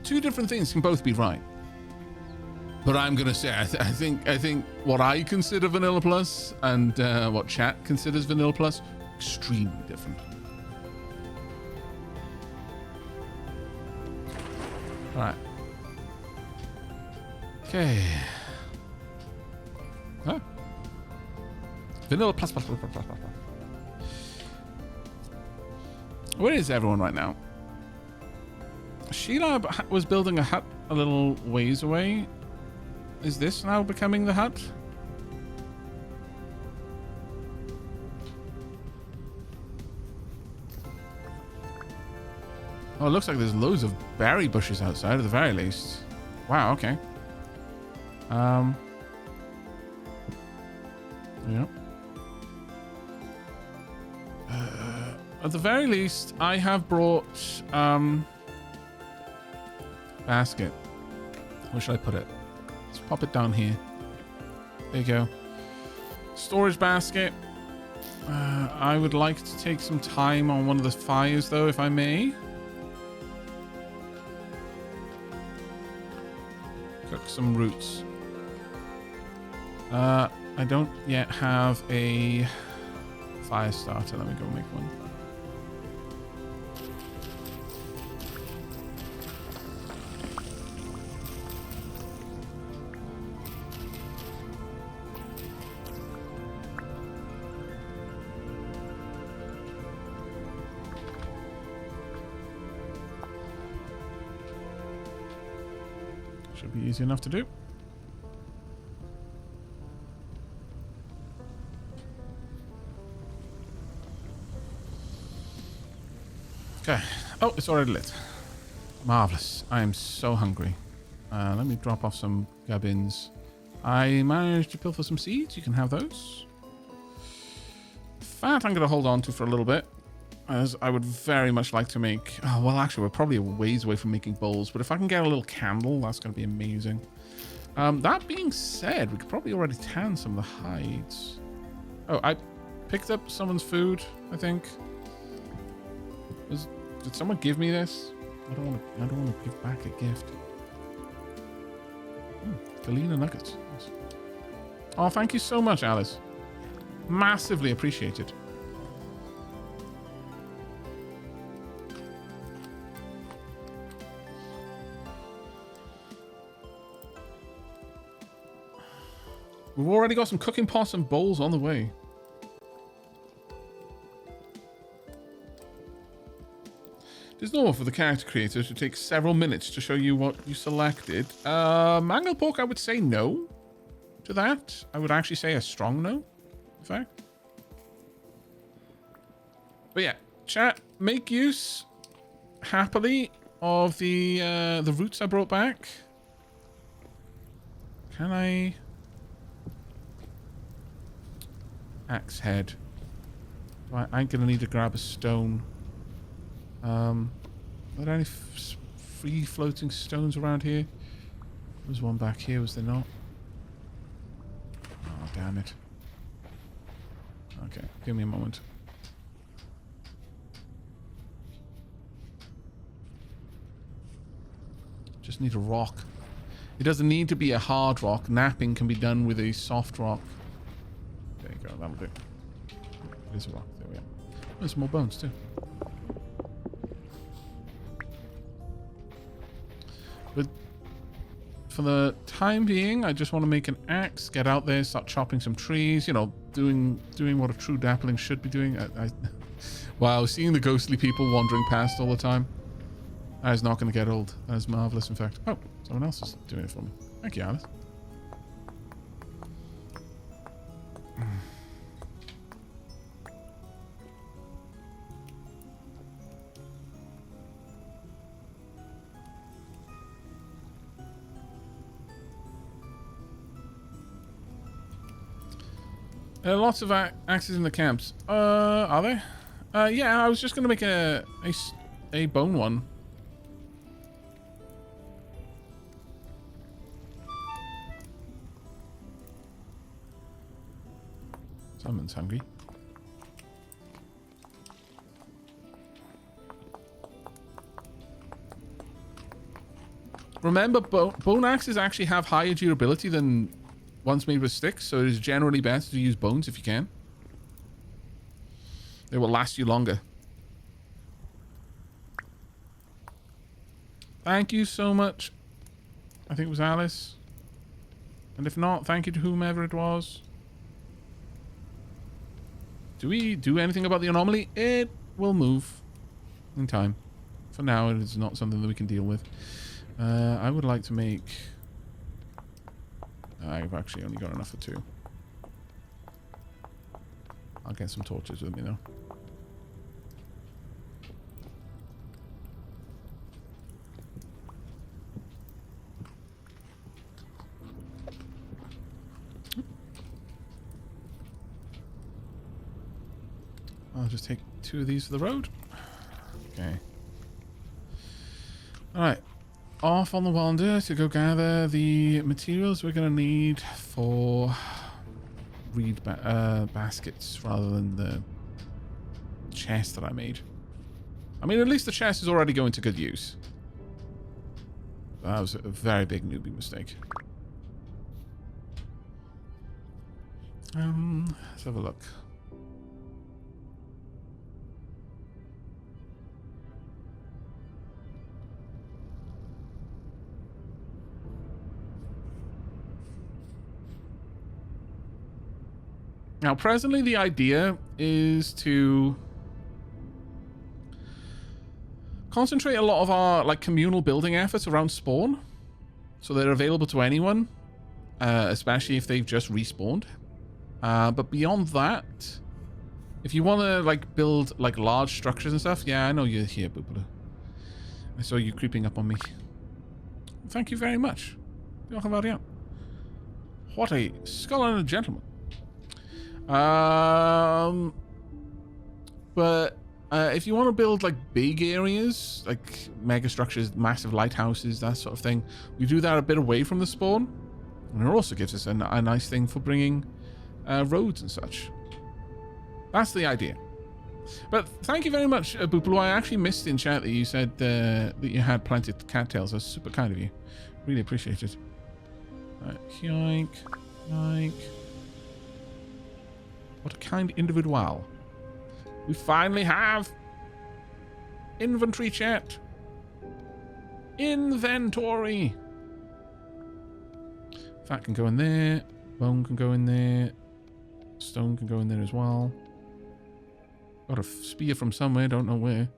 Two different things can both be right. But I'm gonna say, I think what I consider vanilla plus and what chat considers vanilla plus, extremely different. All right. Okay. Huh? Vanilla plus. Where is everyone right now? Sheila was building a hut a little ways away. Is this now becoming the hut? Oh, it looks like there's loads of berry bushes outside at the very least. Wow, okay. Yeah. At the very least, I have brought basket. Where should I put it? Let's pop it down here. There you go. Storage basket. I would like to take some time on one of the fires, though, if I may. Cook some roots. I don't yet have a fire starter. Let me go make one. Should be easy enough to do. Okay. Oh, it's already lit. Marvelous. I am so hungry. Let me drop off some gubbins. I managed to pilfer some seeds. You can have those. That I'm going to hold on to for a little bit, as I would very much like to make... Oh, well, actually, we're probably a ways away from making bowls, but if I can get a little candle, that's going to be amazing. That being said, we could probably already tan some of the hides. Oh, I picked up someone's food, I think. Did someone give me this? I don't want to give back a gift. Galena nuggets. Nice. Oh, thank you so much, Alice. Massively appreciated. We've already got some cooking pots and bowls on the way. It is normal for the character creator to take several minutes to show you what you selected. Mangled pork, I would say no to that. I would actually say a strong no, in fact. But yeah, chat, make use happily of the roots I brought back. Can I... Axe head. I'm gonna need to grab a stone. Are there any free floating stones around here? There's one back here, was there not? Oh, damn it. Okay, give me a moment. Just need a rock. It doesn't need to be a hard rock. Napping can be done with a soft rock. There you go, that'll do. There's a rock, there we are. There's some more bones too. But for the time being, I just want to make an axe, get out there, start chopping some trees, you know, doing what a true dappling should be doing. Wow, seeing the ghostly people wandering past all the time. That is not going to get old. That is marvelous, in fact. Oh, someone else is doing it for me. Thank you, Alice. Lots of axes in the camps. Are there? Yeah, I was just gonna make a bone one. Someone's hungry. Remember, bone axes actually have higher durability than ones made with sticks, so it is generally better to use bones if you can. They will last you longer. Thank you so much. I think it was Alice. And if not, thank you to whomever it was. Do we do anything about the anomaly? It will move in time. For now, it is not something that we can deal with. I would like to make... I've actually only got enough for 2. I'll get some torches with me though. I'll just take 2 of these for the road. Okay. Alright. Off on the wander to go gather the materials we're going to need for reed baskets rather than the chest that I made. I mean, at least the chest is already going to good use. That was a very big newbie mistake. Let's have a look. Now, presently, the idea is to concentrate a lot of our like communal building efforts around spawn, so they're available to anyone, especially if they've just respawned. But beyond that, if you want to like build like large structures and stuff, yeah, I know you're here, Boobaloo. I saw you creeping up on me. Thank you very much. Diolch yn fawr iawn. What a skull and a gentleman. But if you want to build like big areas, like mega structures, massive lighthouses, that sort of thing, we do that a bit away from the spawn. And it also gives us a nice thing for bringing roads and such. That's the idea. But thank you very much, Boopaloo. I actually missed in chat that you said that you had plenty of cattails. That's super kind of you. Really appreciate it. Yoink. Yoink. What a kind individual. We finally have inventory chat. Inventory. Fat can go in there. Bone can go in there. Stone can go in there as well. Got a spear from somewhere, don't know where.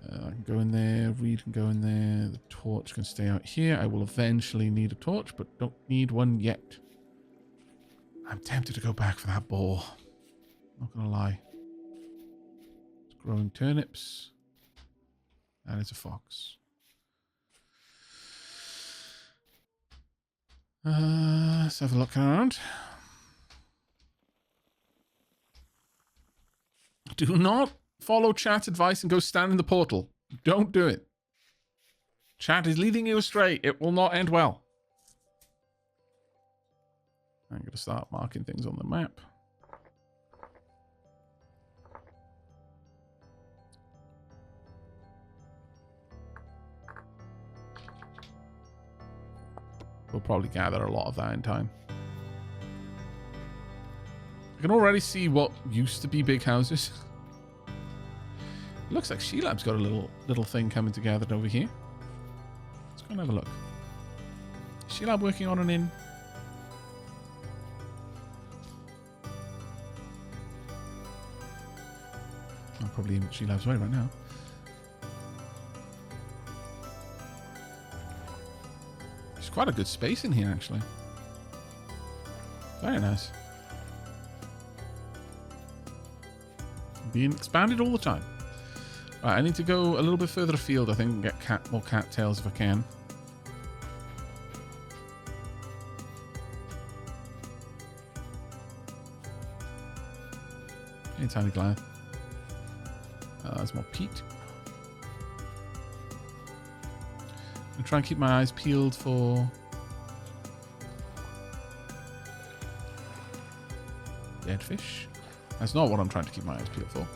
I can go in there. Reed can go in there. The torch can stay out here. I will eventually need a torch, but don't need one yet. I'm tempted to go back for that boar. Not gonna lie. It's growing turnips. That is a fox. Let's have a look around. Do not follow chat's advice and go stand in the portal. Don't do it. Chat is leading you astray. It will not end well. I'm going to start marking things on the map. We'll probably gather a lot of that in time. I can already see what used to be big houses. It looks like Shelab's got a little thing coming together over here. Let's go and have a look. Is Shelab working on an inn? I'm probably in Shelab's way right now. There's quite a good space in here, actually. Very nice. Being expanded all the time. Right, I need to go a little bit further afield, I think, and get more cattails if I can. Hey, tiny glad. There's more peat. I'm trying to keep my eyes peeled for dead fish. That's not what I'm trying to keep my eyes peeled for.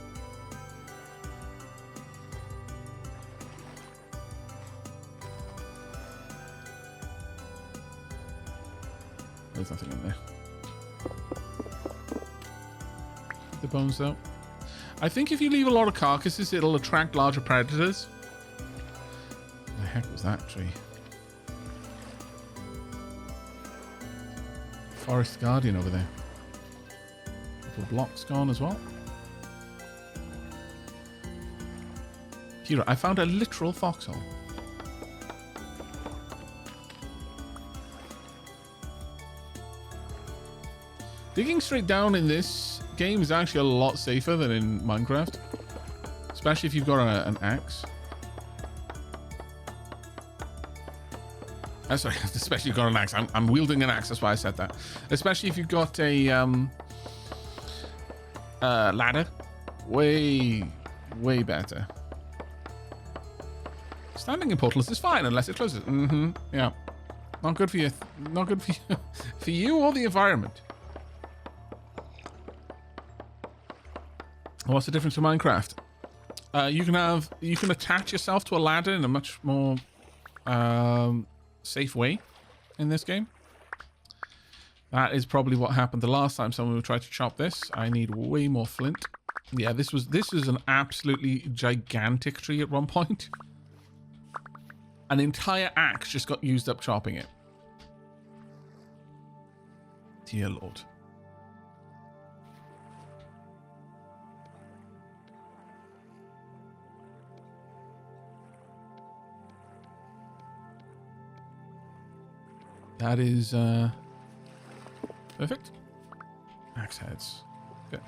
There's nothing in there. The bones, though. I think if you leave a lot of carcasses, it'll attract larger predators. What the heck was that tree? Forest Guardian over there. Blocks gone as well. Here, I found a literal foxhole. Digging straight down in this game is actually a lot safer than in Minecraft, especially if you've got an axe. Sorry, especially if you've got an axe. I'm wielding an axe, that's why I said that. Especially if you've got a ladder. Way better. Standing in portals is fine unless it closes. Yeah. Not good for you. Not good for you. For you or the environment. What's the difference to Minecraft? You can attach yourself to a ladder in a much more safe way in this game. That is probably what happened the last time someone tried to chop this. I need way more flint. Yeah, this was an absolutely gigantic tree at one point. An entire axe just got used up chopping it. Dear Lord. That is perfect. Axe heads. Good.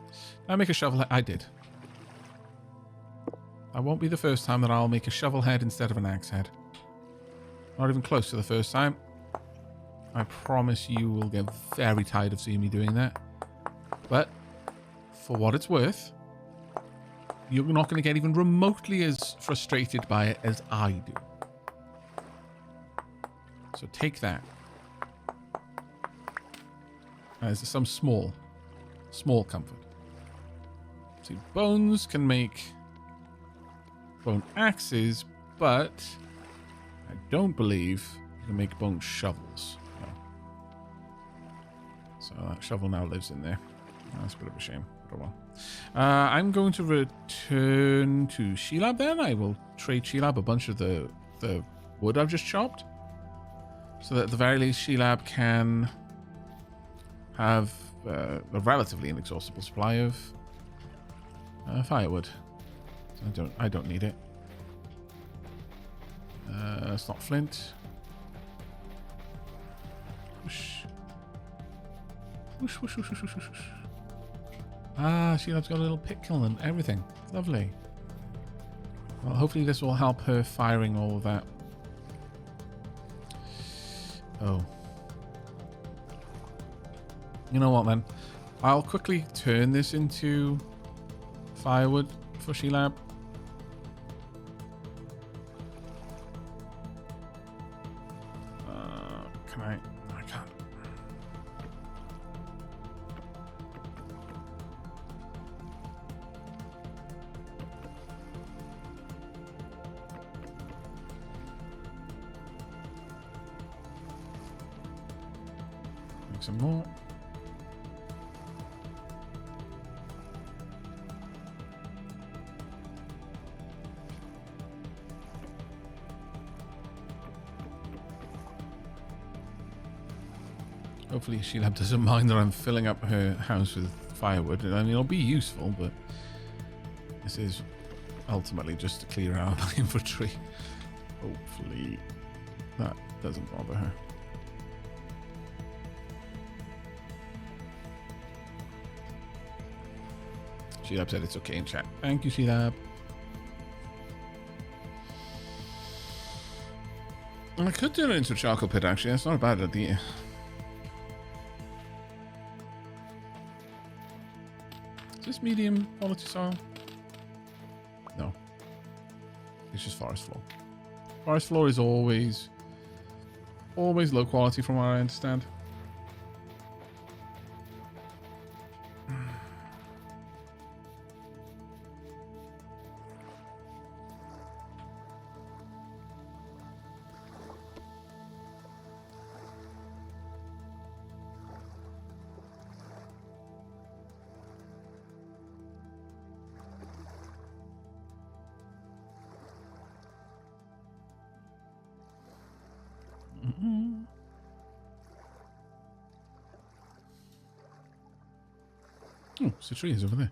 Did I make a shovel? I did. That won't be the first time that I'll make a shovel head instead of an axe head. Not even close to the first time. I promise you will get very tired of seeing me doing that. But for what it's worth, you're not going to get even remotely as frustrated by it as I do. So take that as some small comfort. See, bones can make bone axes, but I don't believe you can make bone shovels. No. So that shovel now lives in there. That's a bit of a shame. But oh well. I'm going to return to Sheilab then. I will trade Sheilab a bunch of the wood I've just chopped. So that at the very least Sheilab can have a relatively inexhaustible supply of firewood. So I don't need it. It's not flint. Whoosh. Whoosh, whoosh, whoosh, whoosh, whoosh, whoosh. Ah, Sheilab's got a little pit kiln and everything. Lovely. Well, hopefully this will help her firing all of that. Oh. You know what then? I'll quickly turn this into firewood for Sheilab. Can I? No, I can't. Make some more. Hopefully Sheilab doesn't mind that I'm filling up her house with firewood. I mean, it'll be useful, but this is ultimately just to clear out my inventory. Hopefully that doesn't bother her. Sheilab said it's okay in chat. Thank you, Sheilab. I could turn it into a charcoal pit, actually. That's not a bad idea. Is this medium quality soil? No. It's just forest floor. Forest floor is always low quality from what I understand. Oh, it's a tree is over there.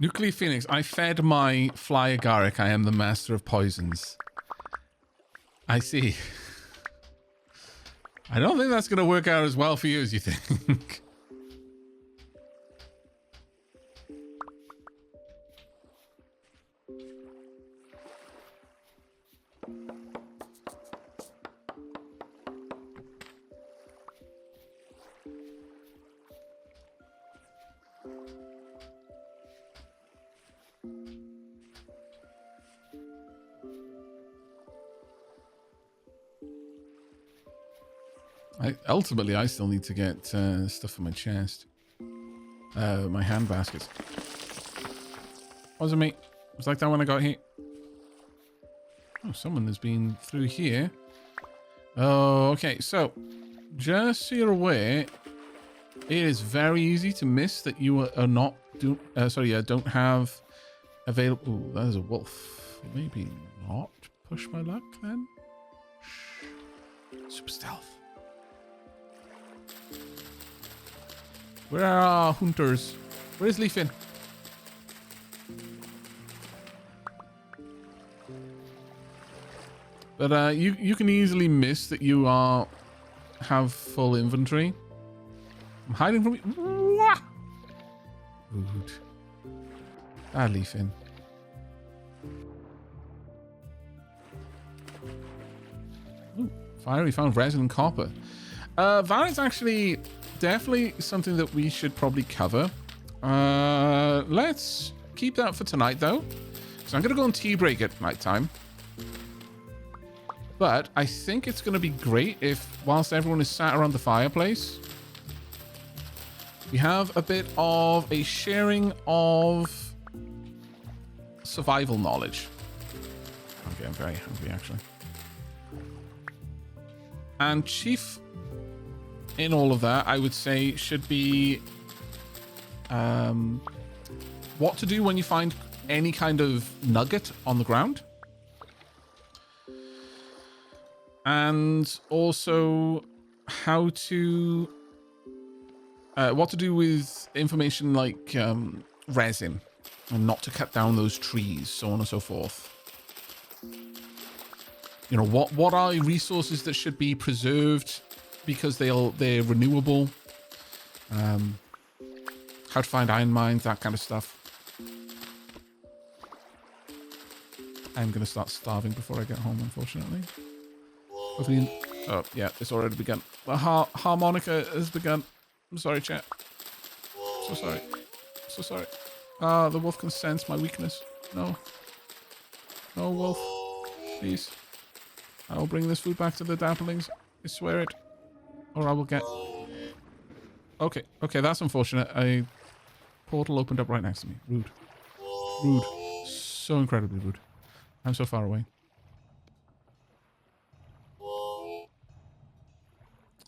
Nuclear Phoenix, I fed my fly agaric. I am the master of poisons. I see. I don't think that's going to work out as well for you as you think. Ultimately, I still need to get stuff for my chest. My hand baskets. Wasn't me. It was like that when I got here. Oh, someone has been through here. Oh, okay. So, just so you're aware, it is very easy to miss that you are not don't have available. Ooh, there's a wolf. Maybe not push my luck then. Shh. Super stealth. Where are our hunters? Where's Leafin? But you can easily miss that you have full inventory. I'm hiding from you. Rude. Ah, Leafin. Ooh, fiery found resin and copper. That is actually definitely something that we should probably cover. Let's keep that for tonight though. So I'm gonna go on tea break at nighttime. But I think it's going to be great if, whilst everyone is sat around the fireplace, we have a bit of a sharing of survival knowledge. Okay, I'm very hungry, actually. And chief in all of that, I would say, should be what to do when you find any kind of nugget on the ground. And also how to what to do with information like resin and not to cut down those trees, so on and so forth. You know, what are resources that should be preserved because they're renewable. How to find iron mines, that kind of stuff. I'm gonna start starving before I get home, unfortunately. Oh, yeah, it's already begun. The harmonica has begun. I'm sorry, chat. So sorry. So sorry. The wolf can sense my weakness. No. No, wolf. Please. I will bring this food back to the damplings. I swear it. Or I will get... Okay. Okay, that's unfortunate. A portal opened up right next to me. Rude. Rude. So incredibly rude. I'm so far away.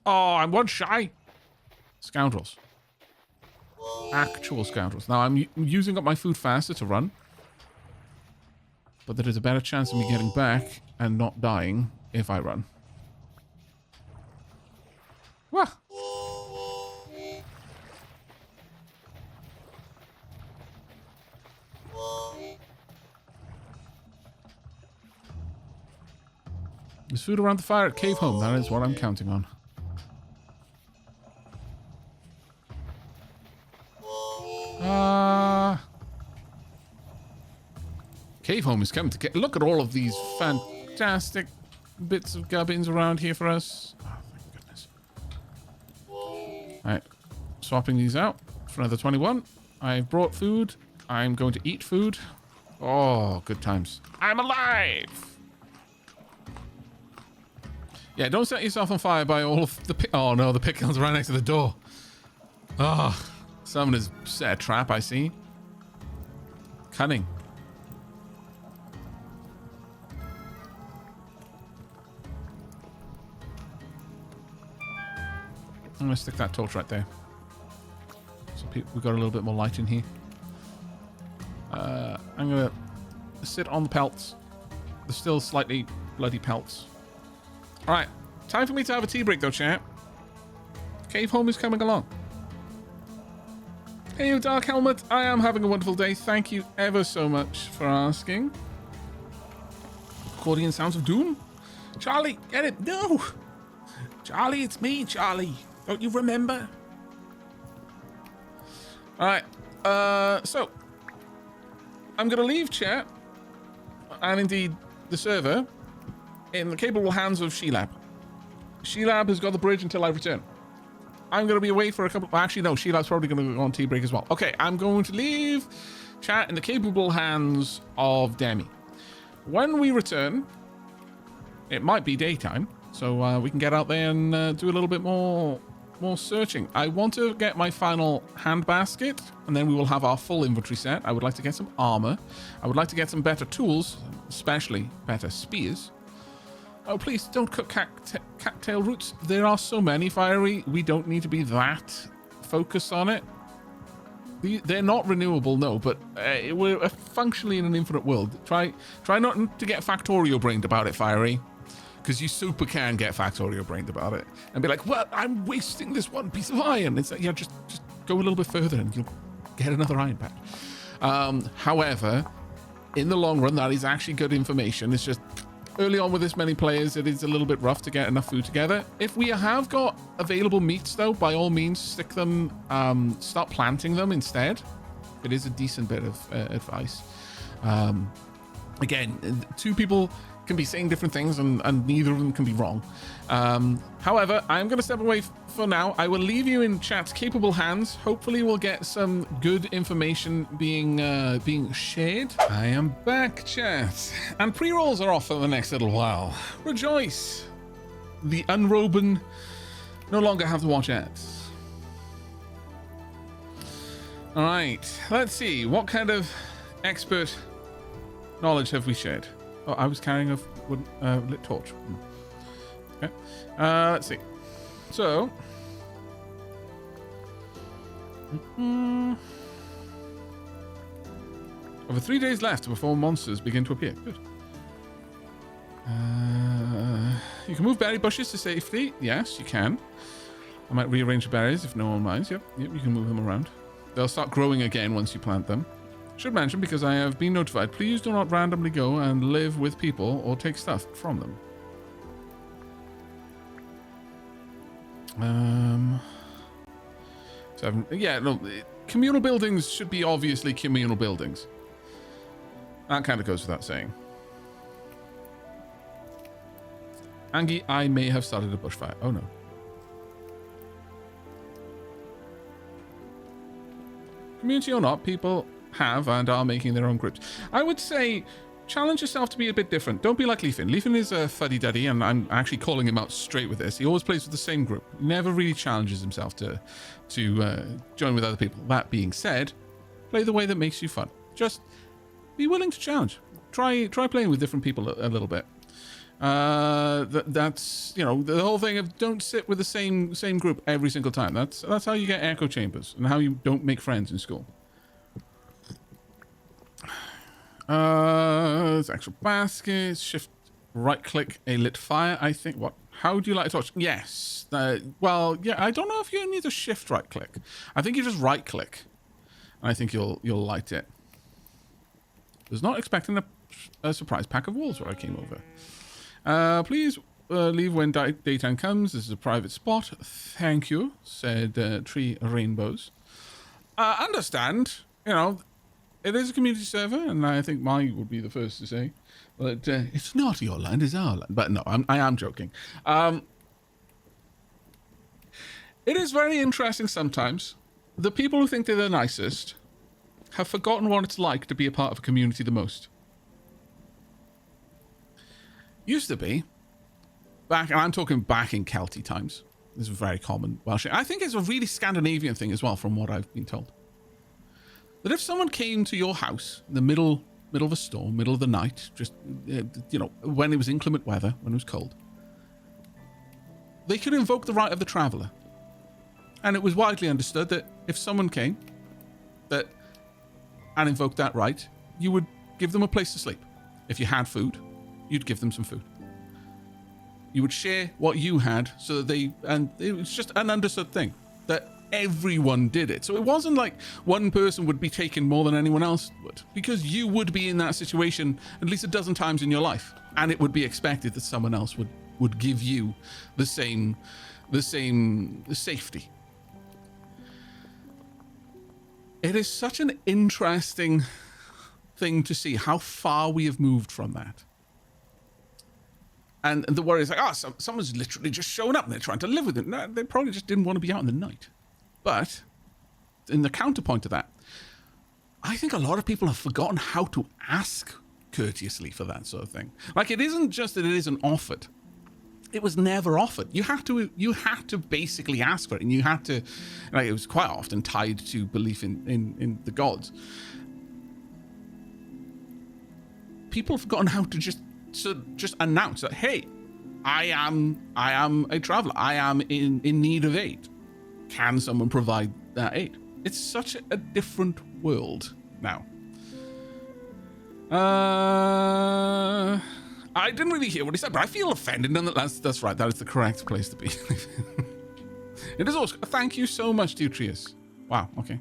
Oh, I'm one shy. Scoundrels. Actual scoundrels. Now, I'm using up my food faster to run. But there is a better chance of me getting back and not dying if I run. Wah! There's food around the fire at Cave Home. That is what I'm counting on. Cave Home is coming to get... Look at all of these fantastic bits of gubbins around here for us. Oh, thank goodness. Alright. Swapping these out for another 21. I've brought food. I'm going to eat food. Oh, good times. I'm alive! Yeah, don't set yourself on fire by all of the... Oh, no, the pickles right next to the door. Oh, someone has set a trap, I see. Cunning. I'm going to stick that torch right there. So we've got a little bit more light in here. I'm going to sit on the pelts. They're still slightly bloody pelts. Alright, time for me to have a tea break though, chat. Cave Home is coming along. Hey, you Dark Helmet. I am having a wonderful day. Thank you ever so much for asking. Accordion sounds of doom. Charlie, get it. No. Charlie, it's me, Charlie. Don't you remember? Alright, so I'm going to leave chat and indeed the server in the capable hands of Sheelab. Sheelab has got the bridge until I return. I'm going to be away for a couple... Actually, no, Sheelab's probably going to go on tea break as well. Okay, I'm going to leave chat in the capable hands of Demi. When we return, it might be daytime, so we can get out there and do a little bit more searching. I want to get my final hand basket, and then we will have our full inventory set. I would like to get some armor. I would like to get some better tools, especially better spears. Oh, please don't cook cattail roots. There are so many, Fiery. We don't need to be that focused on it. They're not renewable, no, but we're functionally in an infinite world. Try not to get factorial brained about it, Fiery, because you super can get factorial brained about it and be like, well, I'm wasting this one piece of iron. It's like, yeah, just go a little bit further and you'll get another iron patch. However, in the long run, that is actually good information. It's just early on with this many players, it is a little bit rough to get enough food together. If we have got available meats, though, by all means, stick them, start planting them instead. It is a decent bit of advice. Again, two people can be saying different things and neither of them can be wrong. However, I'm going to step away for now. I will leave you in chat's capable hands. Hopefully we'll get some good information being shared. I am back, chat, and pre-rolls are off for the next little while. Rejoice! The unroben no longer have to watch ads. All right, let's see. What kind of expert knowledge have we shared? Oh, I was carrying a lit torch. Okay. Let's see. So, over 3 days left before monsters begin to appear. Good. You can move berry bushes to safety. Yes, you can. I might rearrange the berries if no one minds. Yep, you can move them around. They'll start growing again once you plant them. Should mention, because I have been notified, please do not randomly go and live with people or take stuff from them. Yeah, no, communal buildings should be obviously communal buildings. That kind of goes without saying. Angie, I may have started a bushfire. Oh no. Community or not, people have and are making their own groups. I would say challenge yourself to be a bit different. Don't be like Leafin. Leafin is a fuddy-duddy, and I'm actually calling him out straight with this. He always plays with the same group. He never really challenges himself to join with other people. That being said, play the way that makes you fun. Just be willing to challenge. Try playing with different people a little bit. That's, you know, the whole thing of don't sit with the same group every single time. That's how you get echo chambers and how you don't make friends in school. There's actual baskets. Shift right click a lit fire. I think what? How do you like a torch? Yes. Well, yeah. I don't know if you need to shift right click. I think you just right click. I think you'll light it. Was not expecting a surprise pack of wolves where I came over. Please leave when daytime comes. This is a private spot. Thank you, said Tree Rainbows. Understand. You know. It is a community server, and I think Mai would be the first to say, but it's not your land, it's our land. But no, I am joking. It is very interesting sometimes. The people who think they're the nicest have forgotten what it's like to be a part of a community the most. Used to be, back, and I'm talking back in Celtic times. This is very common Welsh. I think it's a really Scandinavian thing as well, from what I've been told. That if someone came to your house in the middle of a storm, middle of the night, just, you know, when it was inclement weather, when it was cold, they could invoke the right of the traveller. And it was widely understood that if someone came and invoked that right, you would give them a place to sleep. If you had food, you'd give them some food. You would share what you had so that and it was just an understood thing that everyone did it. So it wasn't like one person would be taken more than anyone else would, because you would be in that situation at least a dozen times in your life, and it would be expected that someone else would give you the same safety. It is such an interesting thing to see how far we have moved from that. And the worry is like, someone's literally just shown up and they're trying to live with it. No, they probably just didn't want to be out in the night. But in the counterpoint to that, I think a lot of people have forgotten how to ask courteously for that sort of thing. Like, it isn't just that it isn't offered. It was never offered. You had to basically ask for it, and you had to, like, it was quite often tied to belief in the gods. People have forgotten how to just announce that, hey, I am a traveler. I am in need of aid. Can someone provide that aid? It's such a different world now. I didn't really hear what he said, but I feel offended. Nonetheless, that's right. That is the correct place to be. It is also. Thank you so much, Demetrius. Wow. Okay.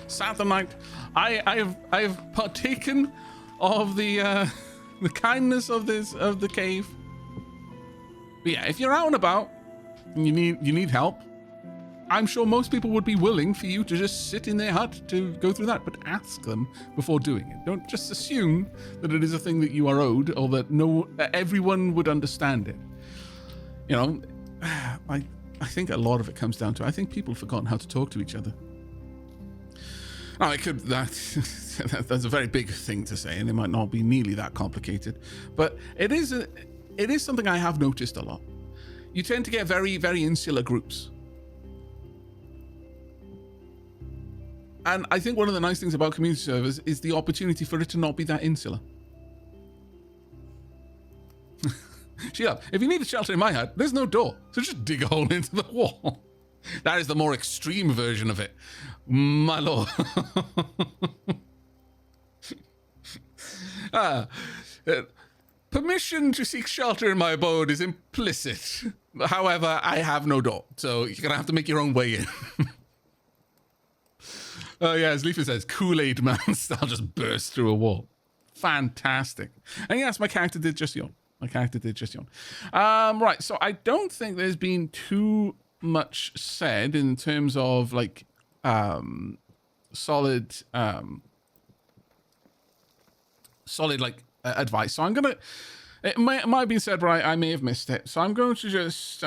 Saturday night. I have partaken of the kindness of the cave. But yeah, if you're out and about and you need help, I'm sure most people would be willing for you to just sit in their hut to go through that, but ask them before doing it. Don't just assume that it is a thing that you are owed or that everyone would understand it. You know, I think a lot of it comes down to, I think people have forgotten how to talk to each other. Now, that's a very big thing to say, and it might not be nearly that complicated, but it is something I have noticed a lot. You tend to get very, very insular groups. And I think one of the nice things about community servers is the opportunity for it to not be that insular. Sheila, if you need a shelter in my hut, there's no door, so just dig a hole into the wall. That is the more extreme version of it, my lord. Permission to seek shelter in my abode is implicit. However, I have no door, so you're gonna have to make your own way in. Oh yeah, as Leafy says, Kool-Aid man style just burst through a wall. Fantastic. And yes, my character did just yawn. Right, so I don't think there's been too much said in terms of like solid like advice. So I'm gonna, it might have been said, but I may have missed it. So I'm going to just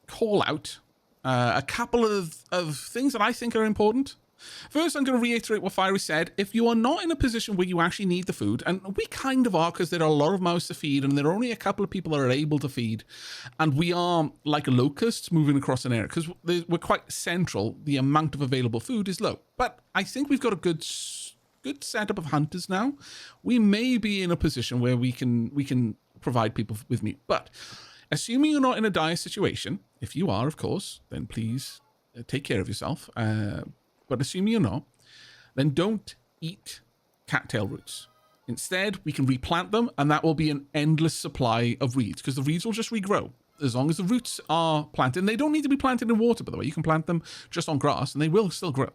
call out a couple of things that I think are important. First, I'm going to reiterate what Fiery said. If you are not in a position where you actually need the food, and we kind of are because there are a lot of mouths to feed and there are only a couple of people that are able to feed, and we are like locusts moving across an area because we're quite central, the amount of available food is low. But I think we've got a good setup of hunters now. We may be in a position where we can provide people with meat. But assuming you're not in a dire situation, if you are, of course, then please take care of yourself. But assuming you're not, then don't eat cattail roots. Instead, we can replant them, and that will be an endless supply of reeds, because the reeds will just regrow. As long as the roots are planted, and they don't need to be planted in water, by the way. You can plant them just on grass, and they will still grow.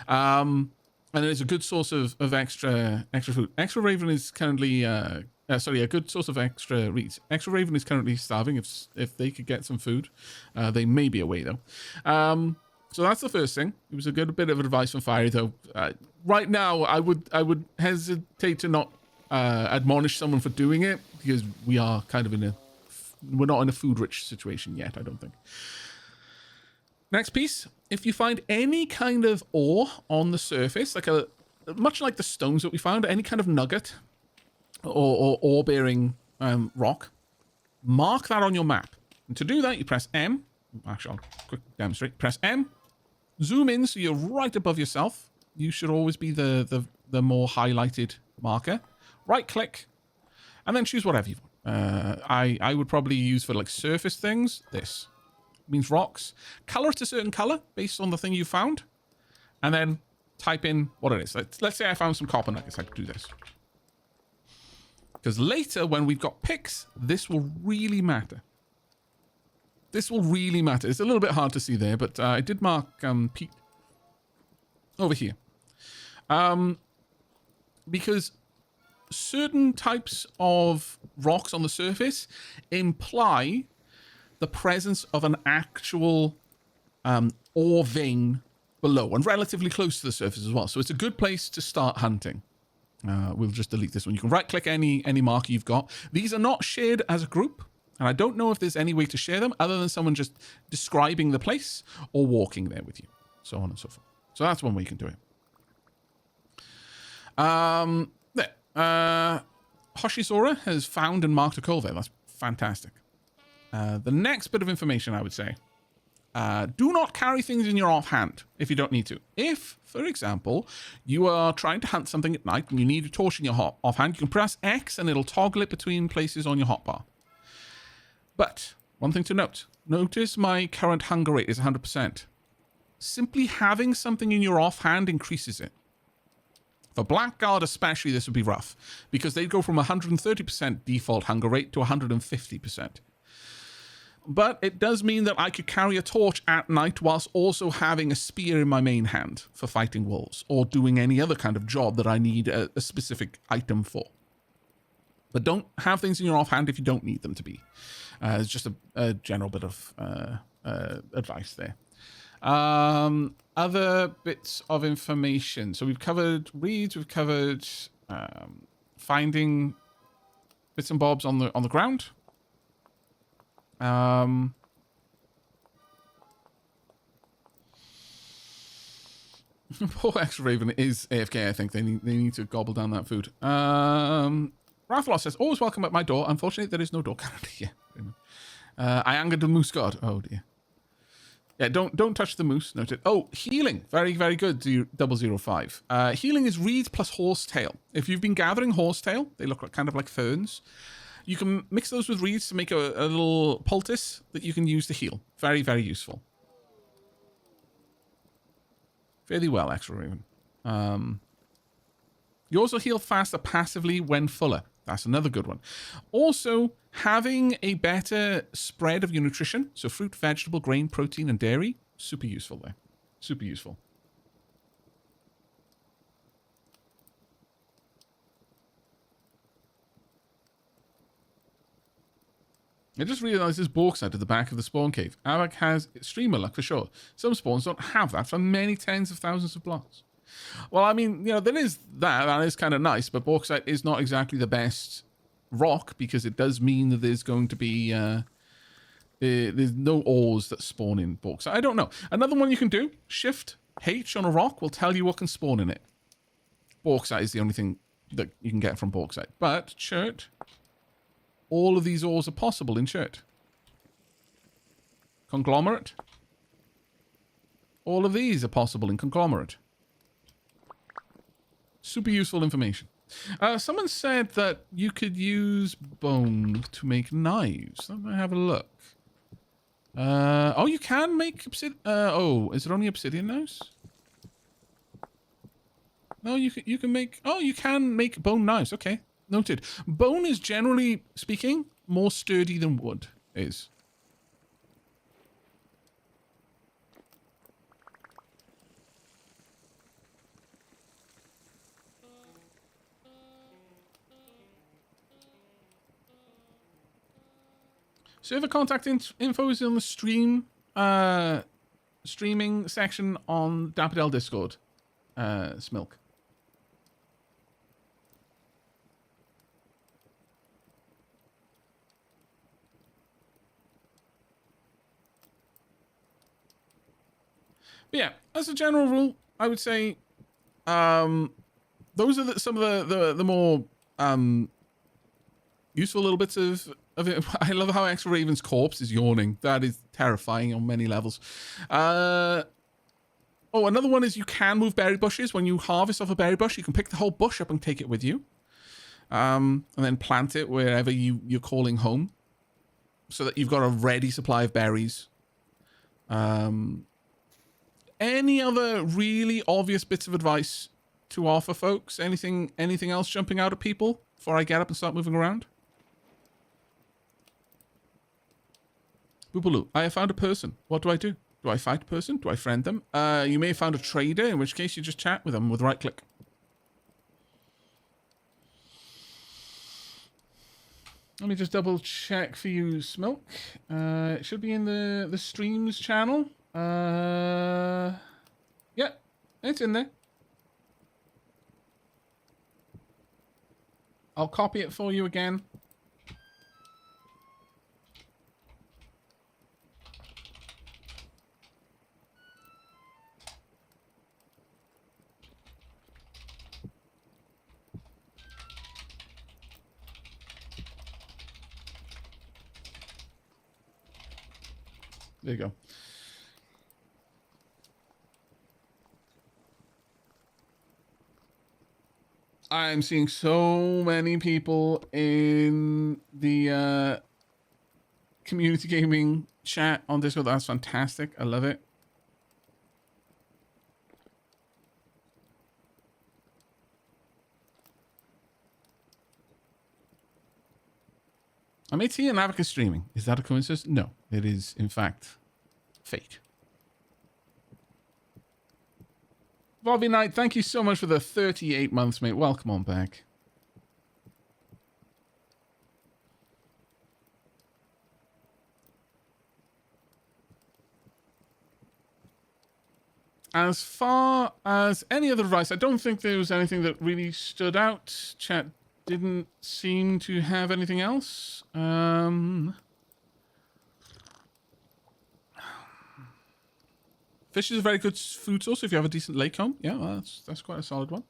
And it is a good source of extra food. Extra Raven is currently... a good source of extra reeds. Extra Raven is currently starving. If they could get some food, they may be away, though. So that's the first thing. It was a good bit of advice from Fiery, though. Right now, I would hesitate to not admonish someone for doing it, because we are kind of we're not in a food-rich situation yet, I don't think. Next piece. If you find any kind of ore on the surface, much like the stones that we found, any kind of nugget or ore-bearing rock, mark that on your map. And to do that, you press M. Actually, I'll quickly demonstrate. Press M. Zoom in so you're right above yourself. You should always be the more highlighted marker. Right click, and then choose whatever you want. I would probably use for like surface things. This means rocks. Color it a certain color based on the thing you found, and then type in what it is. Let's say I found some copper nuggets. I could do this. Because later, when we've got picks, this will really matter. This will really matter. It's a little bit hard to see there, but I did mark Pete over here. Because certain types of rocks on the surface imply the presence of an actual ore vein below and relatively close to the surface as well. So it's a good place to start hunting. We'll just delete this one. You can right-click any marker you've got. These are not shared as a group, and I don't know if there's any way to share them other than someone just describing the place or walking there with you, so on and so forth. So that's one way you can do it. Hoshizora has found and marked a coal there. That's fantastic. The next bit of information, I would say, do not carry things in your offhand if you don't need to. If, for example, you are trying to hunt something at night and you need a torch in your offhand, you can press X and it'll toggle it between places on your hotbar. But one thing to note, notice my current hunger rate is 100%. simply having something in your offhand increases it. For Blackguard especially, this would be rough, because they'd go from 130% default hunger rate to 150%. But it does mean that I could carry a torch at night whilst also having a spear in my main hand for fighting wolves, or doing any other kind of job that I need a specific item for. But don't have things in your offhand if you don't need them to be. It's just a general bit of advice there. Other bits of information. So we've covered reeds, we've covered finding bits and bobs on the ground. Poor X-Raven is AFK, I think. They need to gobble down that food. Rathalos says, always welcome at my door. Unfortunately, there is no door currently. Yeah. I angered the moose god. Oh, dear. Yeah, don't touch the moose. Noted. Oh, healing. Very, very good. 005. Healing is reed plus horsetail. If you've been gathering horsetail, they look kind of like ferns. You can mix those with reeds to make a little poultice that you can use to heal. Very, very useful. Fairly well, Extra Raven. You also heal faster passively when fuller. That's another good one. Also, having a better spread of your nutrition, so fruit, vegetable, grain, protein, and dairy, super useful there. Super useful. I just realized there's bauxite at the back of the spawn cave. Aavak has streamer luck for sure. Some spawns don't have that for many tens of thousands of blocks. Well, I mean, you know, there is that. That is kind of nice, but bauxite is not exactly the best rock because it does mean that there's going to be... there's no ores that spawn in bauxite. I don't know. Another one you can do, Shift H on a rock will tell you what can spawn in it. Bauxite is the only thing that you can get from bauxite. But chert... all of these ores are possible in chert. Conglomerate. All of these are possible in conglomerate. Super useful information. Someone said that you could use bone to make knives. Let me have a look. Oh, you can make obsidian. Oh, is it only obsidian knives? No, you can make. Oh, you can make bone knives. Okay. Noted. Bone is, generally speaking, more sturdy than wood is. Server contact info is on the streaming section on Dapperdell Discord. Smilk. But yeah, as a general rule, I would say those are some of the more useful little bits of it. I love how Extra Raven's corpse is yawning. That is terrifying on many levels. Oh, another one is you can move berry bushes. When you harvest off a berry bush, you can pick the whole bush up and take it with you. And then plant it wherever you're calling home. So that you've got a ready supply of berries. Any other really obvious bits of advice to offer, folks? Anything else jumping out at people before I get up and start moving around? Boobaloo, I have found a person. What do I do? Do I fight a person? Do I friend them? You may have found a trader, in which case you just chat with them with right click. Let me just double check for you, Smilk. It should be in the streams channel. Yeah, it's in there. I'll copy it for you again. There you go. I'm seeing so many people in the community gaming chat on Discord. That's fantastic. I love it. I'm 18 and Aavak is streaming. Is that a coincidence? No, it is in fact fake. Bobby Knight, thank you so much for the 38 months, mate. Welcome on back. As far as any other advice, I don't think there was anything that really stood out. Chat didn't seem to have anything else. Fish is a very good food source if you have a decent lake home. Yeah, well, that's quite a solid one.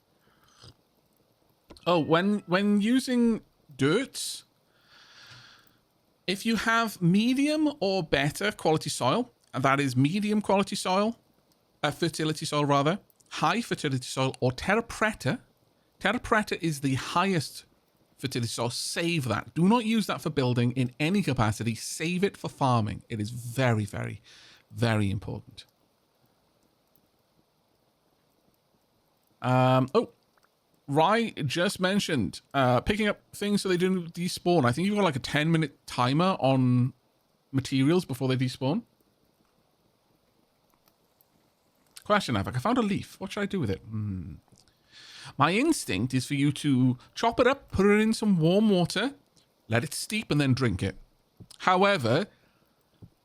Oh, when using dirt, if you have medium or better quality soil, and that is medium quality soil, fertility soil rather, high fertility soil, or terra preta. Terra preta is the highest fertility soil. Save that. Do not use that for building in any capacity. Save it for farming. It is very, very, very important. Oh, Rye just mentioned picking up things so they don't despawn. I think you've got like a 10-minute timer on materials before they despawn. Question, Aavak. I found a leaf. What should I do with it? My instinct is for you to chop it up, put it in some warm water, let it steep, and then drink it. However,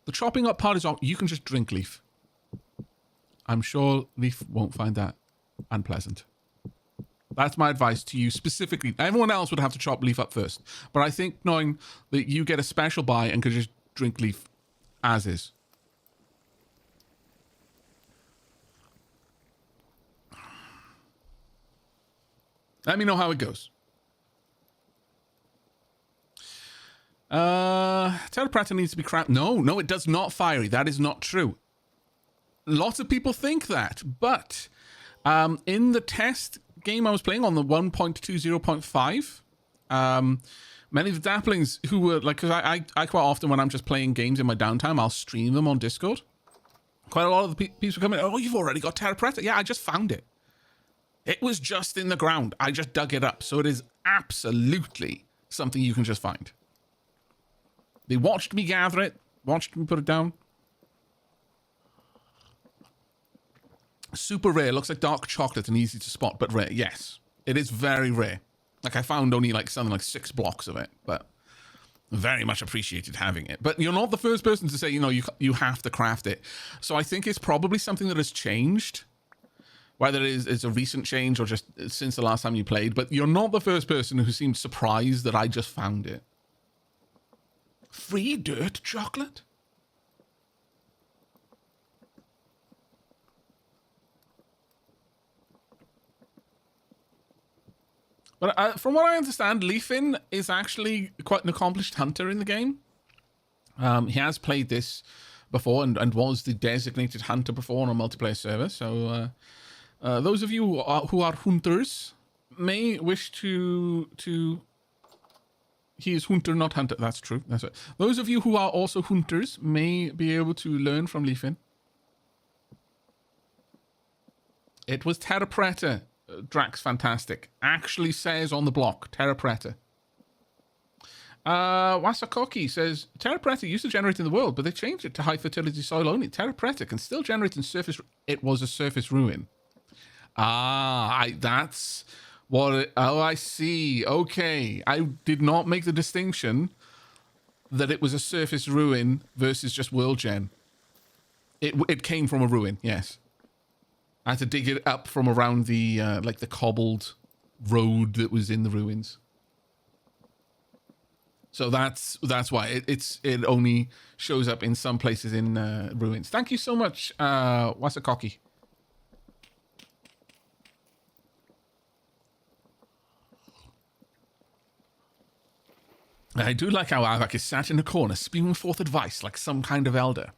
the chopping up part is on. You can just drink leaf. I'm sure leaf won't find that unpleasant. That's my advice to you specifically. Everyone else would have to chop leaf up first. But I think knowing that you get a special buy and can just drink leaf as is. Let me know how it goes. Terra Preta needs to be crap. No, it does not, Fiery. That is not true. Lots of people think that, but in the test game I was playing on the 1.20.5, many of the Dapplings who were like, because I quite often when I'm just playing games in my downtime, I'll stream them on Discord. Quite a lot of the people come in, oh, you've already got Terra Preta. Yeah, I just found it. It was just in the ground. I just dug it up. So it is absolutely something you can just find. They watched me gather it, watched me put it down. Super rare. Looks like dark chocolate and easy to spot, but rare. Yes, it is very rare. Like I found only like something like 6 blocks of it, but very much appreciated having it. But you're not the first person to say, you know, you have to craft it. So I think it's probably something that has changed. Whether it's a recent change or just since the last time you played, but you're not the first person who seemed surprised that I just found it. Free dirt chocolate? But from what I understand, Leafin is actually quite an accomplished hunter in the game. He has played this before and was the designated hunter before on a multiplayer server, so... those of you who are hunters may wish to he is hunter, not hunter. That's true. That's it. Those of you who are also hunters may be able to learn from Leafin. It was Terra Preta. Drax Fantastic actually says on the block Terra Preta. Wasakoki says Terra Preta used to generate in the world, but they changed it to high fertility soil only. Terra Preta can still generate in surface. It was a surface ruin. That's what I see. Okay. I did not make the distinction that it was a surface ruin versus just world gen. It came from a ruin, yes. I had to dig it up from around the, like the cobbled road that was in the ruins. So that's why it only shows up in some places in ruins. Thank you so much, Wasakoki. I do like how Aavak is sat in a corner, spewing forth advice like some kind of elder.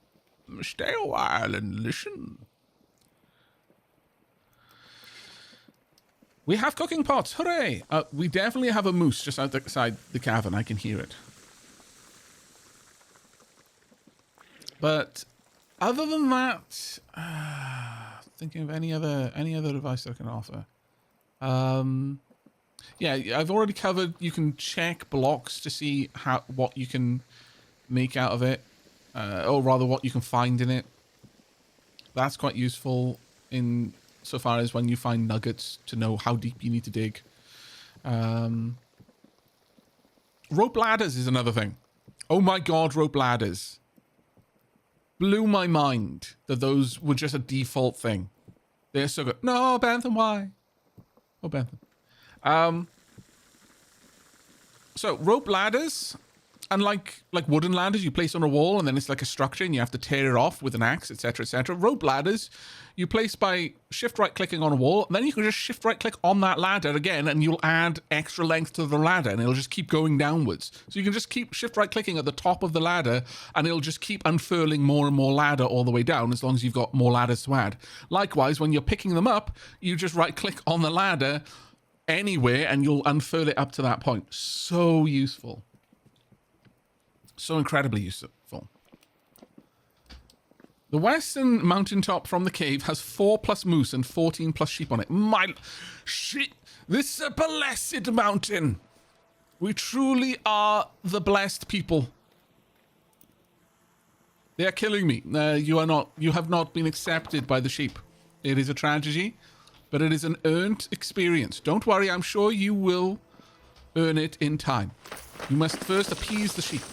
Stay a while and listen. We have cooking pots. Hooray! We definitely have a moose just outside the cavern. I can hear it. But other than that, thinking of any other advice that I can offer. Yeah, I've already covered. You can check blocks to see what you can make out of it, or rather what you can find in it. That's quite useful in so far as when you find nuggets to know how deep you need to dig. Rope ladders is another thing. Oh my god, rope ladders. Blew my mind that those were just a default thing. They're so good. No, Bentham, why? Oh, Bentham. So rope ladders, unlike wooden ladders you place on a wall and then it's like a structure and you have to tear it off with an axe, etc., etc. Rope ladders you place by shift right clicking on a wall, and then you can just shift right click on that ladder again and you'll add extra length to the ladder and it'll just keep going downwards. So you can just keep shift right clicking at the top of the ladder and it'll just keep unfurling more and more ladder all the way down as long as you've got more ladders to add. Likewise, when you're picking them up, you just right click on the ladder anywhere and you'll unfurl it up to that point. So useful. So incredibly useful. The western mountaintop from the cave has 4+ moose and 14+ sheep on it. My shit! This is a blessed mountain. We truly are the blessed people. They are killing me. You are not. You have not been accepted by the sheep. It is a tragedy, but it is an earned experience. Don't worry. I'm sure you will earn it in time. You must first appease the sheep.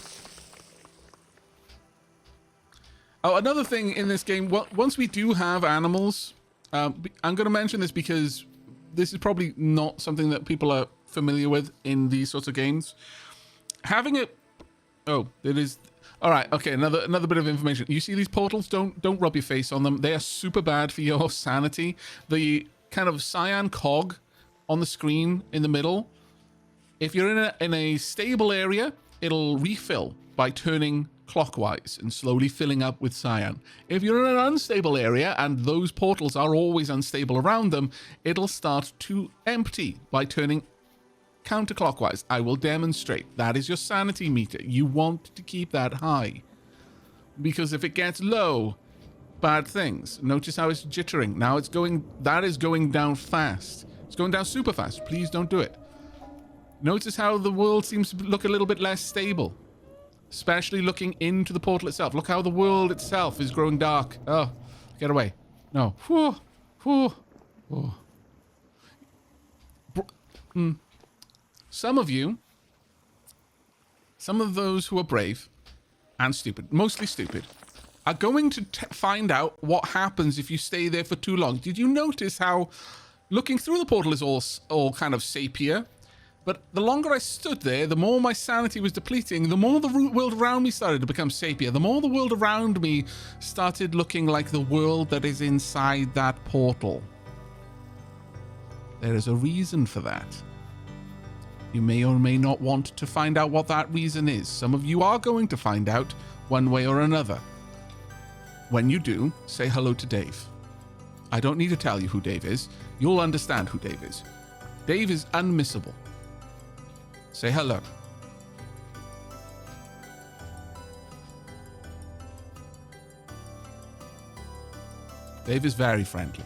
Oh, another thing in this game, well, once we do have animals, I'm going to mention this because this is probably not something that people are familiar with in these sorts of games. Having it... Oh, it is... All right, okay, another bit of information. You see these portals? Don't rub your face on them. They are super bad for your sanity. The kind of cyan cog on the screen in the middle, if you're in a stable area, it'll refill by turning clockwise and slowly filling up with cyan. If you're in an unstable area and those portals are always unstable around them, it'll start to empty by turning counterclockwise. I will demonstrate. That is your sanity meter. You want to keep that high, because if it gets low, bad things. Notice how it's jittering. Now it's going, that is going down fast. It's going down super fast. Please don't do it. Notice how the world seems to look a little bit less stable. Especially looking into the portal itself. Look how the world itself is growing dark. Oh, get away. No. Whew. Whew. Oh. Some of you, some of those who are brave and stupid, mostly stupid, are going to find out what happens if you stay there for too long. Did you notice how looking through the portal is all kind of sepia? But the longer I stood there, the more my sanity was depleting, the more the world around me started to become sepia, the more the world around me started looking like the world that is inside that portal. There is a reason for that. You may or may not want to find out what that reason is. Some of you are going to find out one way or another. When you do, say hello to Dave. I don't need to tell you who Dave is. You'll understand who Dave is. Dave is unmissable. Say hello. Dave is very friendly.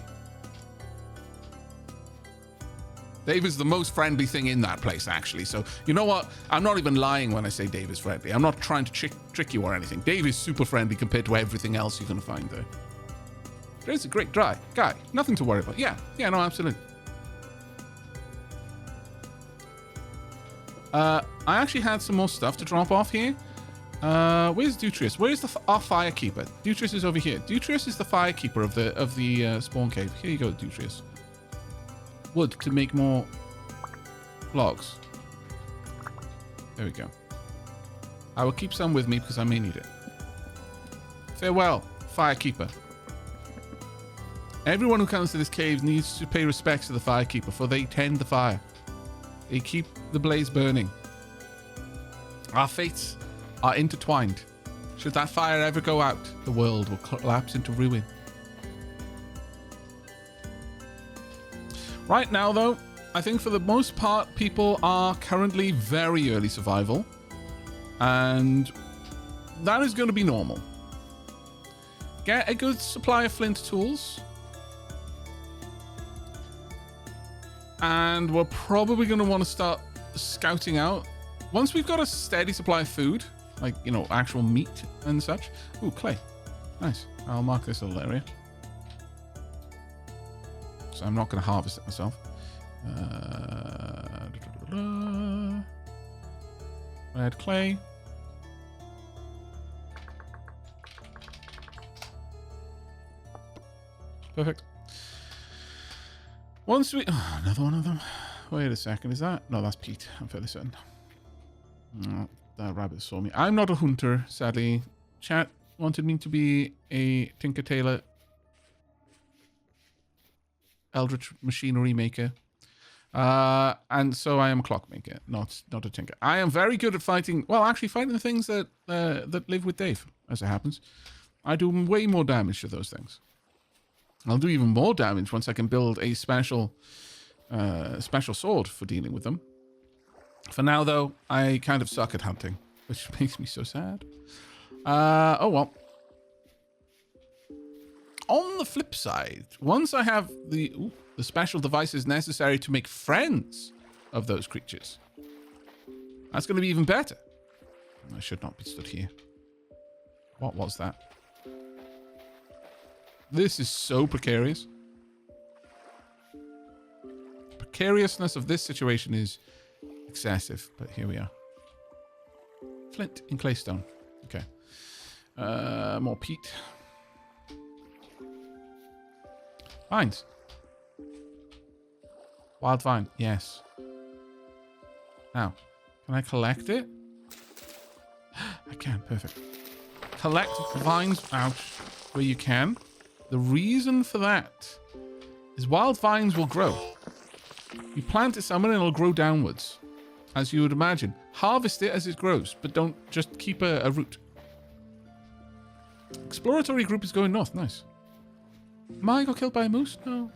Dave is the most friendly thing in that place, actually. So, you know what? I'm not even lying when I say Dave is friendly. I'm not trying to trick you or anything. Dave is super friendly compared to everything else you're going to find there. Dave's a great guy. Nothing to worry about. Yeah, no, absolutely. I actually had some more stuff to drop off here. Where's Dutrius? Where's our firekeeper? Dutrius is over here. Dutrius is the firekeeper of the spawn cave. Here you go, Dutrius. Wood to make more logs. There we go. I will keep some with me because I may need it. Farewell, firekeeper. Everyone who comes to this cave needs to pay respects to the firekeeper, for they tend the fire. They keep the blaze burning. Our fates are intertwined. Should that fire ever go out, the world will collapse into ruin. Right now, though, I think for the most part, people are currently very early survival. And that is going to be normal. Get a good supply of flint tools. And we're probably going to want to start scouting out. Once we've got a steady supply of food, like, you know, actual meat and such. Ooh, clay. Nice. I'll mark this little area. So I'm not going to harvest it myself. Red clay. Perfect. Once we... Oh, another one of them. Wait a second. Is that... No, that's peat. I'm fairly certain. Oh, that rabbit saw me. I'm not a hunter, sadly. Chat wanted me to be a Tinker Tailor Eldritch machinery maker. And so I am a clockmaker, not a tinker. I am very good at fighting... Well, actually fighting the things that that live with Dave, as it happens. I do way more damage to those things. I'll do even more damage once I can build a special sword for dealing with them. For now, though, I kind of suck at hunting, which makes me so sad. Oh, well. On the flip side, once I have the special devices necessary to make friends of those creatures, that's going to be even better. I should not be stood here. What was that? This is so precarious. The precariousness of this situation is excessive, but here we are. Flint and claystone. Okay. More peat. Vines. Wild vine. Yes. Now, can I collect it? I can. Perfect. Collect vines out where you can. The reason for that is wild vines will grow. You plant it somewhere and it'll grow downwards, as you would imagine. Harvest it as it grows, but don't just keep a root. Exploratory group is going north. Nice. Mai got killed by a moose? No.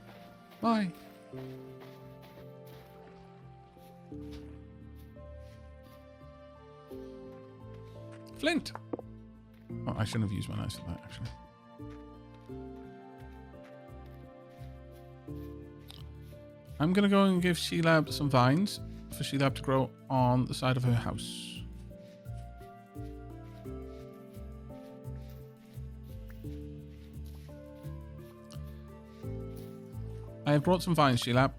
Mai. Flint. Oh, I shouldn't have used my knife for that, actually. I'm going to go and give Sheelab some vines for Sheelab to grow on the side of her house. I have brought some vines, Sheelab.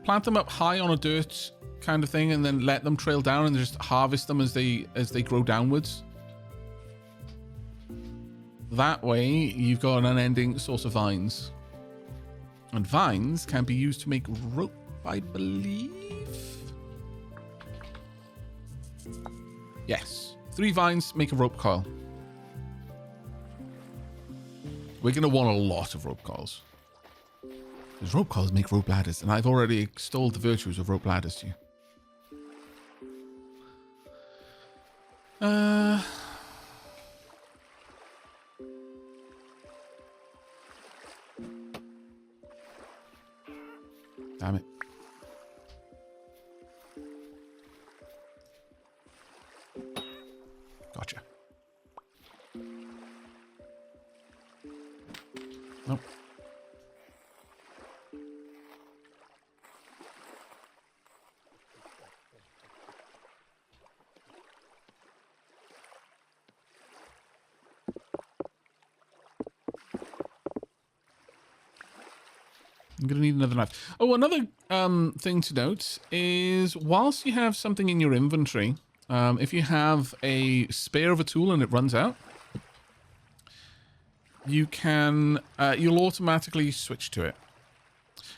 Plant them up high on a dirt kind of thing and then let them trail down and just harvest them as they grow downwards. That way, you've got an unending source of vines. And vines can be used to make rope, I believe. Yes. 3 vines make a rope coil. We're going to want a lot of rope coils. Because rope coils make rope ladders, and I've already extolled the virtues of rope ladders to you. Damn it. Gotcha. Nope. I'm going to need another knife. Oh, another thing to note is whilst you have something in your inventory, if you have a spare of a tool and it runs out, you can, you'll automatically switch to it.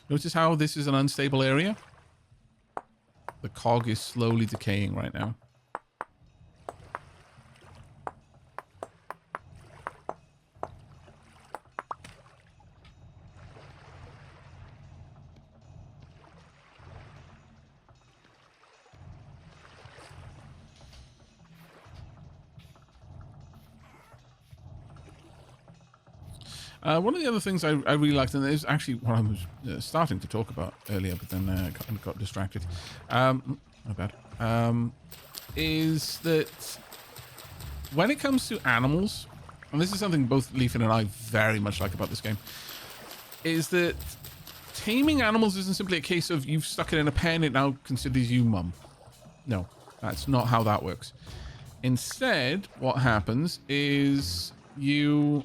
Notice how this is an unstable area? The cog is slowly decaying right now. One of the other things I really liked, and it's actually what I was starting to talk about earlier, but then got distracted. My bad. Is that when it comes to animals, and this is something both Leafin and I very much like about this game, is that taming animals isn't simply a case of you've stuck it in a pen, it now considers you mum. No, that's not how that works. Instead, what happens is you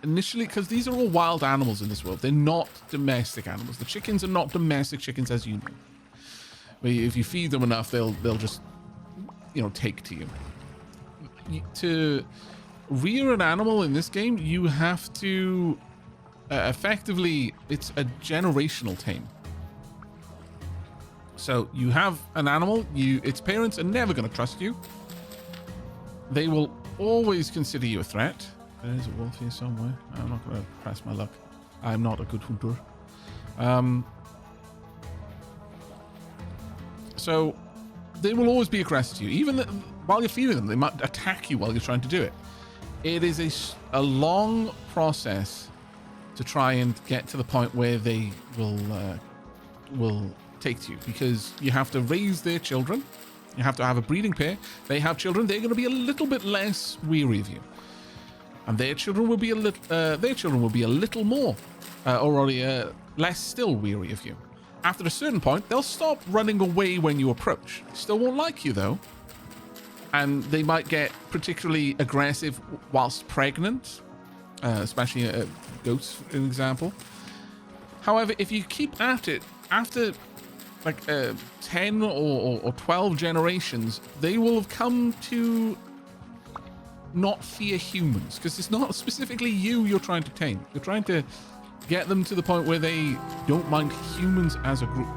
initially, because these are all wild animals in this world, they're not domestic animals. The chickens are not domestic chickens as you know. But if you feed them enough, they'll just, you know, take to you. To rear an animal in this game, you have to effectively, it's a generational tame. So you have an animal, its parents are never going to trust you. They will always consider you a threat. There's a wolf here somewhere. I'm not going to press my luck. I'm not a good hunter. So they will always be aggressive to you. Even while you're feeding them, they might attack you while you're trying to do it. It is a long process to try and get to the point where they will take to you, because you have to raise their children. You have to have a breeding pair. They have children. They're going to be a little bit less weary of you, and their children will be a little more, less still weary of you. After a certain point, they'll stop running away when you approach. Still won't like you though, and they might get particularly aggressive whilst pregnant, especially goats, for example. However, if you keep at it after like 10 or 12 generations, they will have come to not fear humans, because it's not specifically you're trying to tame. You're trying to get them to the point where they don't mind humans as a group.